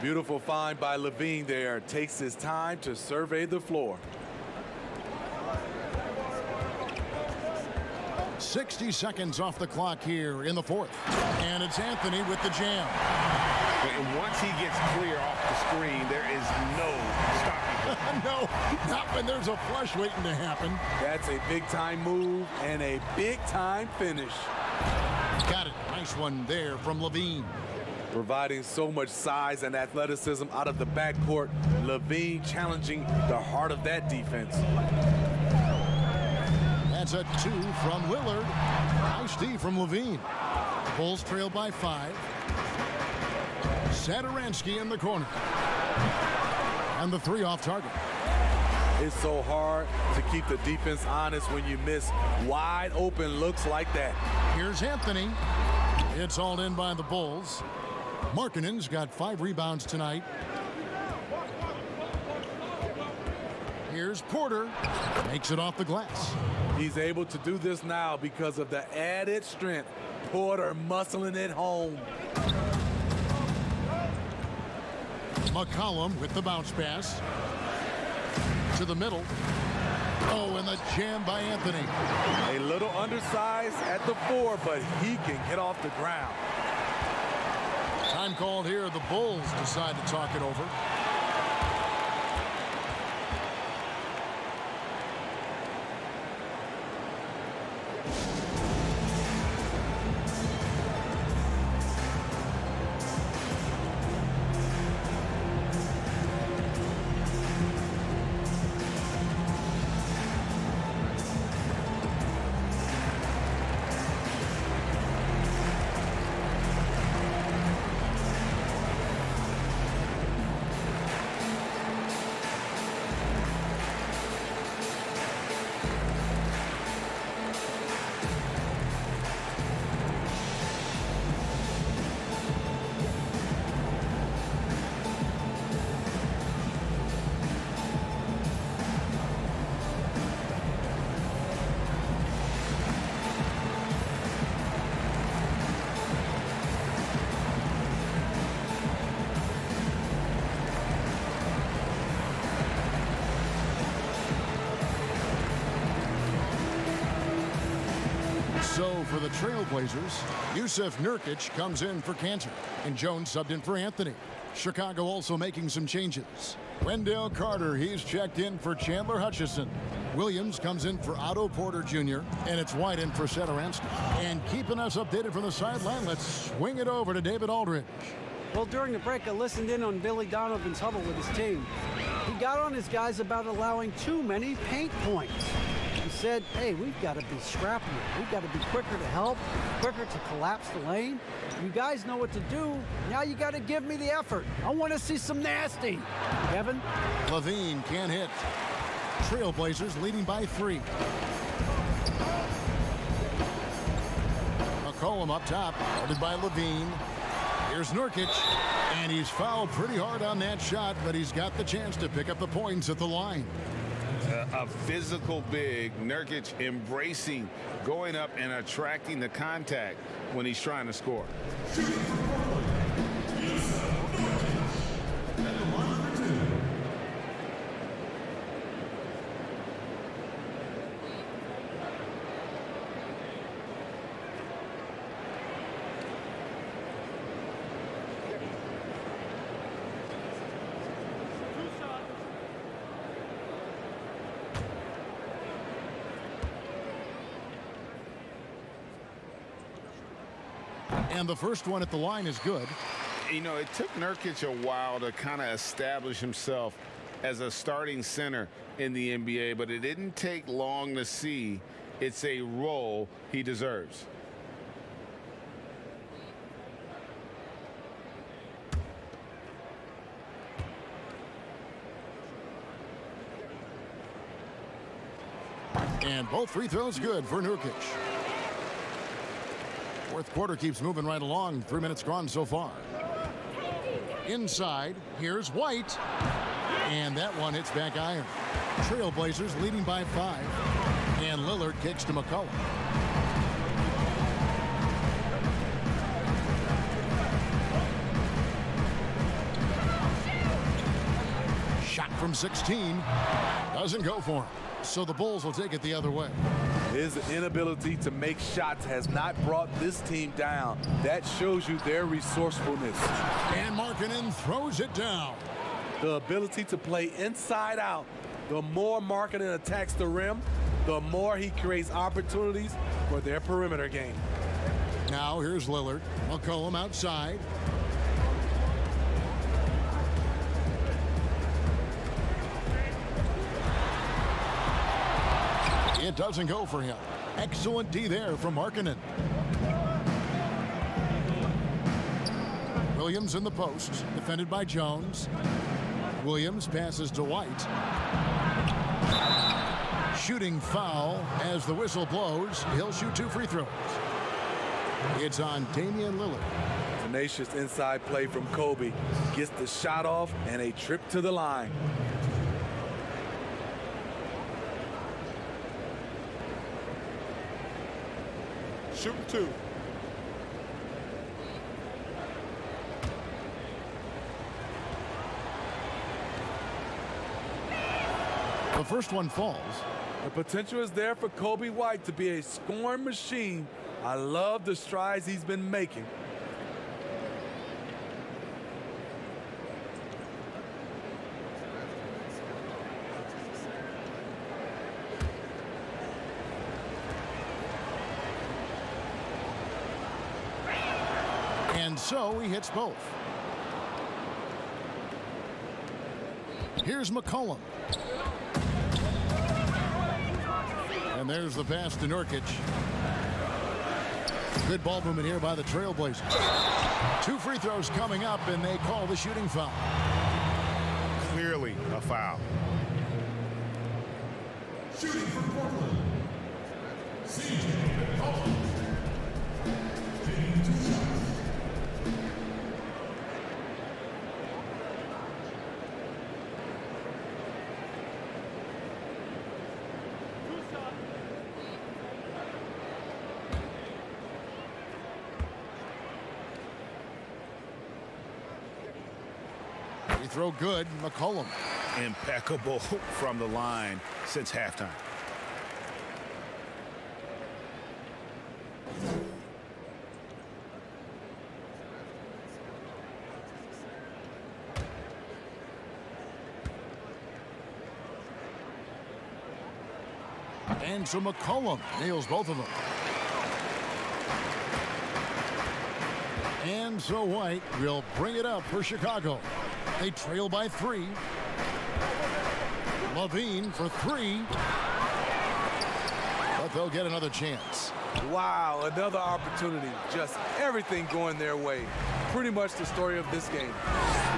Beautiful find by Levine there. Takes his time to survey the floor. 60 seconds off the clock here in the fourth. And it's Anthony with the jam. And once he gets clear off the screen, there is no stopping him. No, not when there's a flush waiting to happen. That's a big-time move and a big-time finish. Got it. Nice one there from Levine. Providing so much size and athleticism out of the backcourt. Levine challenging the heart of that defense. That's a 2 from Lillard. Nice D from Levine. Bulls trail by 5. Satoransky in the corner. And the 3 off target. It's so hard to keep the defense honest when you miss wide open looks like that. Here's Anthony. It's hauled in by the Bulls. Markkanen's got 5 rebounds tonight. Here's Porter. Makes it off the glass. He's able to do this now because of the added strength. Porter muscling it home. McCollum with the bounce pass. To the middle. Oh, and the jam by Anthony. A little undersized at the 4, but he can get off the ground. Time called here. The Bulls decide to talk it over. So for the Trailblazers, Yusuf Nurkic comes in for Cantor, and Jones subbed in for Anthony. Chicago also making some changes. Wendell Carter, he's checked in for Chandler Hutchison. Williams comes in for Otto Porter Jr., and it's White in for Satoransky. And keeping us updated from the sideline, let's swing it over to David Aldridge. Well, during the break, I listened in on Billy Donovan's huddle with his team. He got on his guys about allowing too many paint points. He said, hey, we've got to be scrappier. We've got to be quicker to help, quicker to collapse the lane. You guys know what to do. Now you got to give me the effort. I want to see some nasty. Kevin? Levine can't hit. Trailblazers leading by 3. McCollum up top, guarded by Levine. Here's Nurkic, and he's fouled pretty hard on that shot, but he's got the chance to pick up the points at the line. A physical big, Nurkic embracing, going up and attracting the contact when he's trying to score. And the first one at the line is good. You know, it took Nurkic a while to kind of establish himself as a starting center in the NBA, but it didn't take long to see it's a role he deserves. And both free throws good for Nurkic. Fourth quarter keeps moving right along. 3 minutes gone so far. Inside, here's White. And that one hits back iron. Trailblazers leading by 5. And Lillard kicks to McCollum. Shot from 16. Doesn't go for him. So the Bulls will take it the other way. His inability to make shots has not brought this team down. That shows you their resourcefulness. And Markkanen throws it down. The ability to play inside out. The more Markkanen attacks the rim, the more he creates opportunities for their perimeter game. Now here's Lillard. McCollum outside. It doesn't go for him. Excellent D there from Markkanen. Williams in the post, defended by Jones. Williams passes to White. Shooting foul as the whistle blows. He'll shoot 2 free throws. It's on Damian Lillard. Tenacious inside play from Kobe. Gets the shot off and a trip to the line. Shooting 2. The first one falls. The potential is there for Kobe White to be a scoring machine. I love the strides he's been making. And so he hits both. Here's McCollum. And there's the pass to Nurkic. Good ball movement here by the Trailblazers. 2 free throws coming up, and they call the shooting foul. Clearly a foul. Shooting for Portland. CJ McCollum. Free throw good, McCollum. Impeccable from the line since halftime. And so McCollum nails both of them. And so White will bring it up for Chicago. They trail by 3. LaVine for 3. But they'll get another chance. Wow, another opportunity. Just everything going their way. Pretty much the story of this game.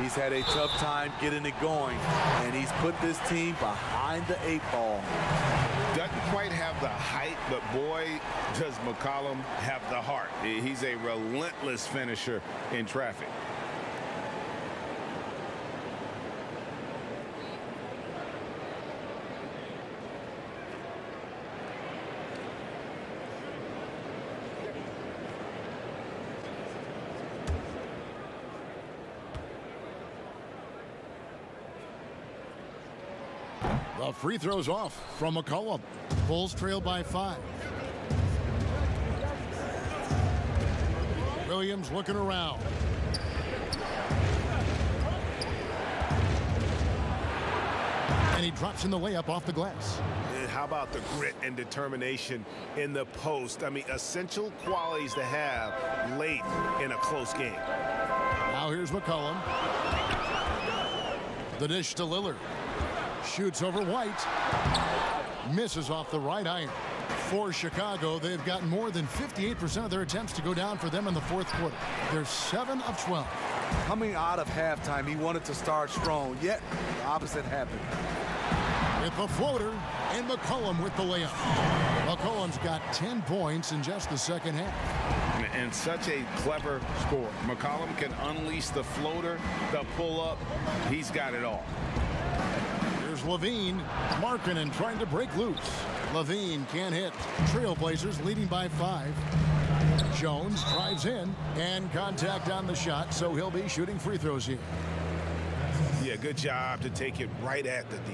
He's had a tough time getting it going, and he's put this team behind the 8 ball. Doesn't quite have the height, but boy, does McCollum have the heart. He's a relentless finisher in traffic. The free throws off from McCollum. Bulls trail by 5. Williams looking around. And he drops in the layup off the glass. And how about the grit and determination in the post? I mean, essential qualities to have late in a close game. Now here's McCollum. The dish to Lillard. Shoots over White. Misses off the right iron. For Chicago, they've gotten more than 58% of their attempts to go down for them in the fourth quarter. They're 7 of 12. Coming out of halftime, he wanted to start strong, yet the opposite happened. With the floater, and McCollum with the layup. McCollum's got 10 points in just the second half. And such a clever score. McCollum can unleash the floater, the pull-up. He's got it all. Here's LaVine. Markkanen trying to break loose. LaVine can't hit. Trailblazers leading by 5. Jones drives in, and contact on the shot, so he'll be shooting free throws here. Yeah, good job to take it right at the D.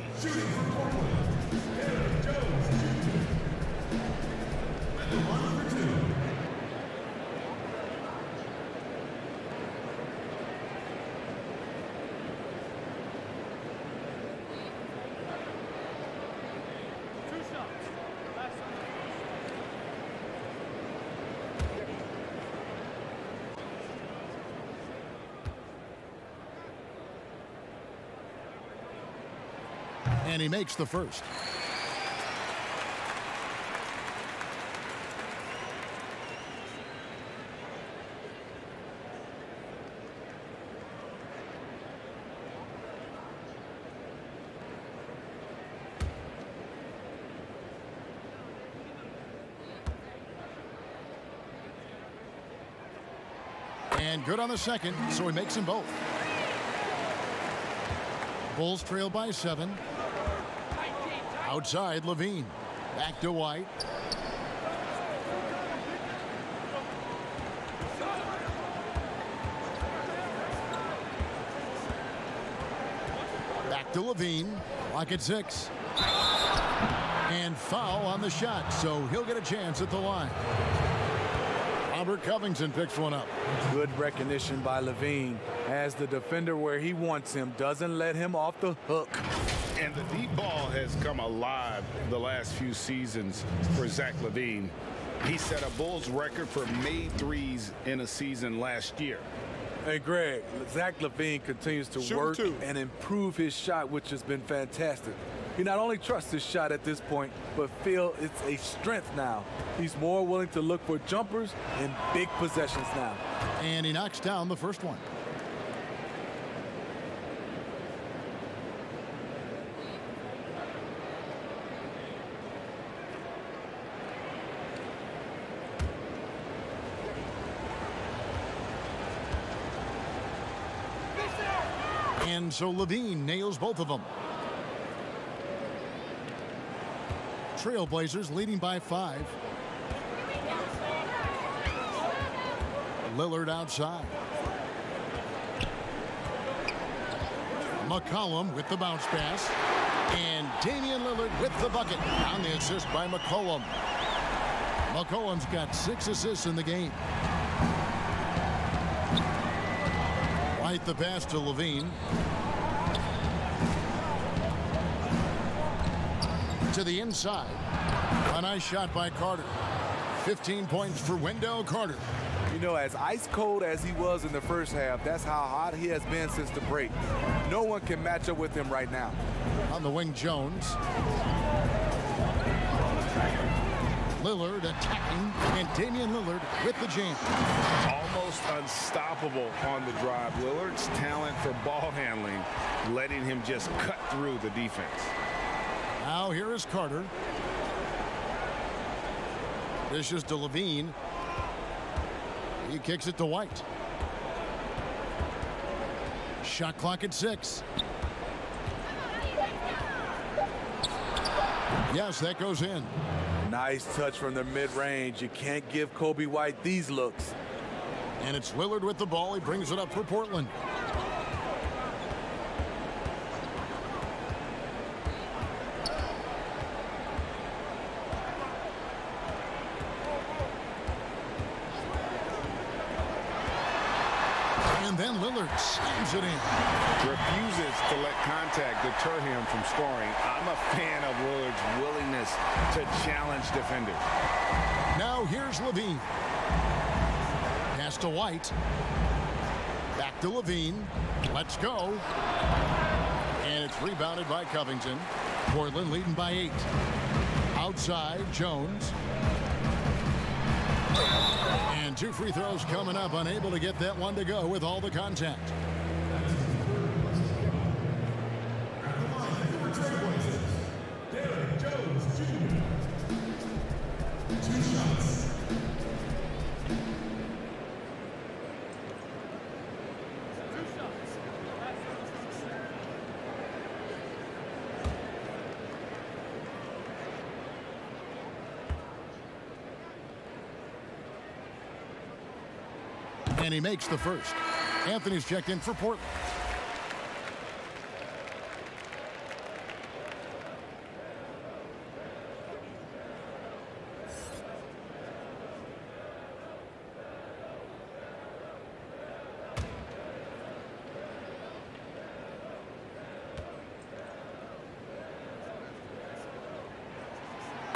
And he makes the first. And good on the second, so he makes them both. Bulls trail by 7. Outside, LaVine. Back to White. Back to LaVine. Clock at 6. And foul on the shot, so he'll get a chance at the line. Robert Covington picks one up. Good recognition by LaVine. As the defender where he wants him, doesn't let him off the hook. And the deep ball has come alive the last few seasons for Zach LaVine. He set a Bulls record for made threes in a season last year. Hey, Greg, Zach LaVine continues to work and improve his shot, which has been fantastic. He not only trusts his shot at this point, but feel it's a strength now. He's more willing to look for jumpers and big possessions now. And he knocks down the first one. And so LaVine nails both of them. Trailblazers leading by 5. Lillard outside. McCollum with the bounce pass. And Damian Lillard with the bucket on the assist by McCollum. McCollum's got 6 assists in the game. White the pass to LaVine. To the inside. A nice shot by Carter. 15 points for Wendell Carter. You know, as ice cold as he was in the first half, that's how hot he has been since the break. No one can match up with him right now. On the wing, Jones. Lillard attacking, and Damian Lillard with the jam. Almost unstoppable on the drive. Lillard's talent for ball handling, letting him just cut through the defense. Now here is Carter. Dishes to Levine. He kicks it to White. Shot clock at 6. Yes, that goes in. Nice touch from the mid-range. You can't give Kobe White these looks. And it's Lillard with the ball. He brings it up for Portland. And then Lillard slams it in. Refuses to let contact deter him from scoring. I'm a fan of Lillard's willingness to challenge defenders. Now here's Levine. Pass to White. Back to Levine. Let's go. And it's rebounded by Covington. Portland leading by 8. Outside, Jones. And 2 free throws coming up, unable to get that one to go with all the contact. And he makes the first. Anthony's checked in for Portland.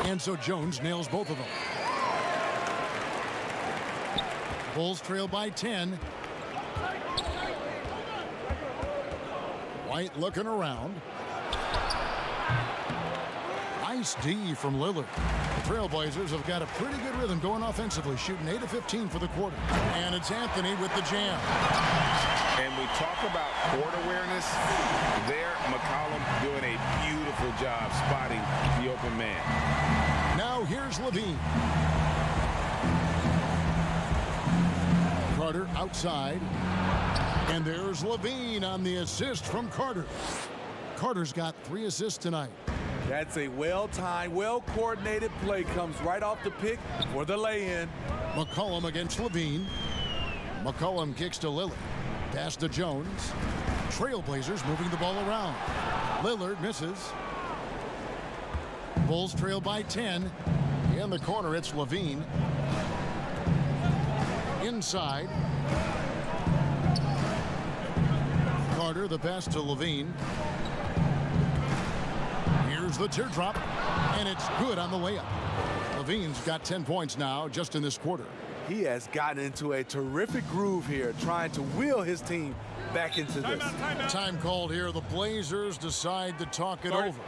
And so Jones nails both of them. Bulls trail by 10. White looking around. Nice D from Lillard. The Trailblazers have got a pretty good rhythm going offensively, shooting 8 of 15 for the quarter. And it's Anthony with the jam. And we talk about court awareness. There, McCollum doing a beautiful job spotting the open man. Now here's Levine. Carter outside. And there's Levine on the assist from Carter. Carter's got 3 assists tonight. That's a well-timed, well-coordinated play. Comes right off the pick for the lay-in. McCollum against Levine. McCollum kicks to Lillard. Pass to Jones. Trailblazers moving the ball around. Lillard misses. Bulls trail by 10. In the corner, it's Levine. Inside. Carter, the pass to Levine. Here's the teardrop, and it's good on the way up. Levine's got 10 points now just in this quarter. He has gotten into a terrific groove here, trying to wheel his team back into this. Time called here. The Blazers decide to talk it over.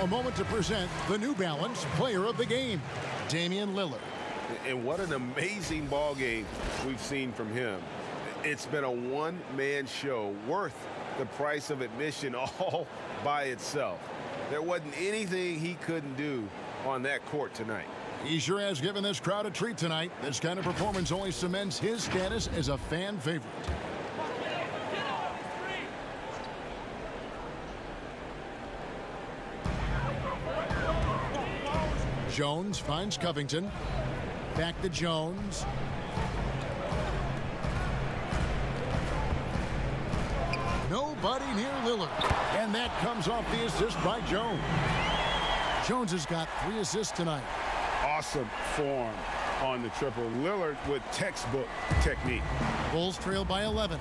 a moment to present the New Balance Player of the Game, Damian Lillard. And what an amazing ball game we've seen from him. It's been a one-man show worth the price of admission all by itself. There wasn't anything he couldn't do on that court tonight. He sure has given this crowd a treat tonight. This kind of performance only cements his status as a fan favorite. Jones finds Covington. Back to Jones. Nobody near Lillard. And that comes off the assist by Jones. Jones has got 3 assists tonight. Awesome form on the triple. Lillard with textbook technique. Bulls trail by 11.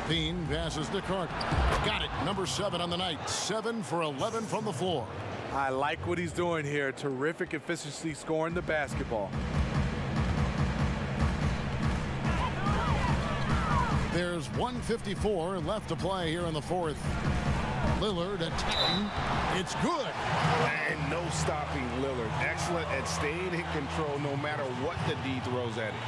Bean passes to Carter. Got it. Number 7 on the night. 7 for 11 from the floor. I like what he's doing here. Terrific efficiency scoring the basketball. There's 1:54 left to play here in the fourth. Lillard attacking. It's good. And no stopping Lillard. Excellent at staying in control no matter what the D throws at him.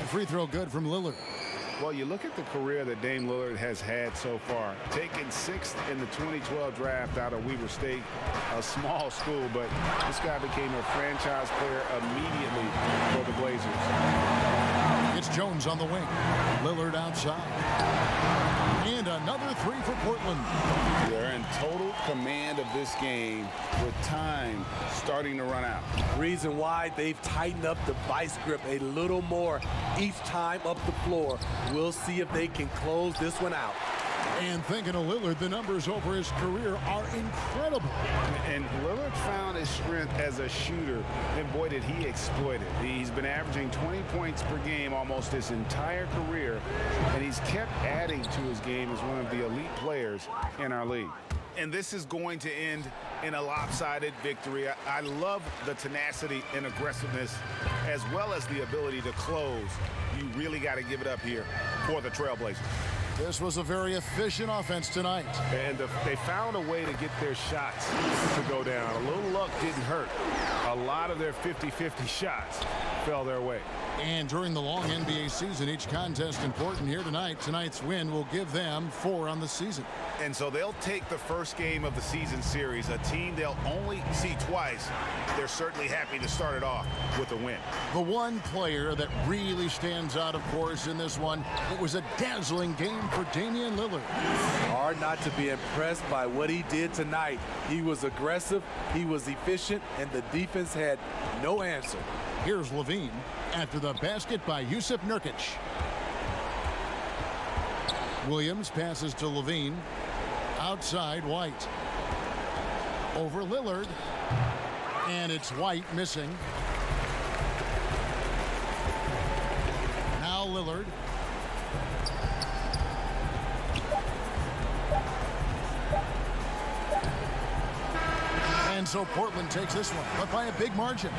Free throw good from Lillard. Well, you look at the career that Dame Lillard has had so far. Taken 6th in the 2012 draft out of Weber State, a small school, but this guy became a franchise player immediately for the Blazers. It's Jones on the wing. Lillard outside. And another 3 for Portland. They're in total command of this game with time starting to run out. Reason why they've tightened up the vice grip a little more each time up the floor. We'll see if they can close this one out. And thinking of Lillard, the numbers over his career are incredible. And Lillard found his strength as a shooter, and boy, did he exploit it. He's been averaging 20 points per game almost his entire career, and he's kept adding to his game as one of the elite players in our league. And this is going to end in a lopsided victory. I love the tenacity and aggressiveness, as well as the ability to close. You really got to give it up here for the Trailblazers. This was a very efficient offense tonight. And they found a way to get their shots to go down. A little luck didn't hurt. A lot of their 50-50 shots fell their way. And during the long NBA season, each contest important here tonight. Tonight's win will give them 4 on the season. And so they'll take the first game of the season series, a team they'll only see twice. They're certainly happy to start it off with a win. The one player that really stands out, of course, in this one, it was a dazzling game for Damian Lillard. Hard not to be impressed by what he did tonight. He was aggressive, he was efficient, and the defense had no answer. Here's Levine after the basket by Jusuf Nurkic. Williams passes to Levine. Outside White. Over Lillard. And it's White missing. Now Lillard. And so Portland takes this one, but by a big margin.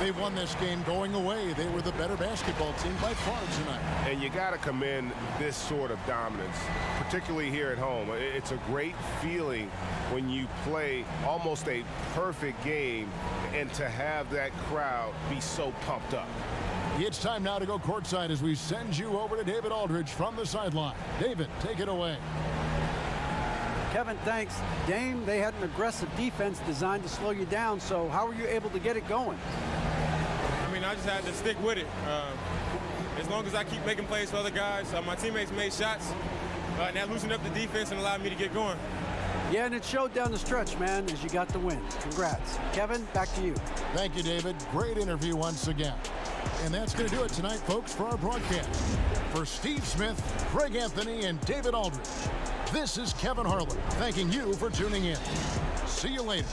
They won this game going away. They were the better basketball team by far tonight. And you got to commend this sort of dominance, particularly here at home. It's a great feeling when you play almost a perfect game and to have that crowd be so pumped up. It's time now to go courtside as we send you over to David Aldridge from the sideline. David, take it away. Kevin, thanks. Dame, they had an aggressive defense designed to slow you down, so how were you able to get it going? I mean, I just had to stick with it. As long as I keep making plays for other guys, my teammates made shots, and that loosened up the defense and allowed me to get going. Yeah, and it showed down the stretch, man, as you got the win. Congrats. Kevin, back to you. Thank you, David. Great interview once again. And that's going to do it tonight, folks, for our broadcast. For Steve Smith, Greg Anthony, and David Aldridge, this is Kevin Harlan thanking you for tuning in. See you later.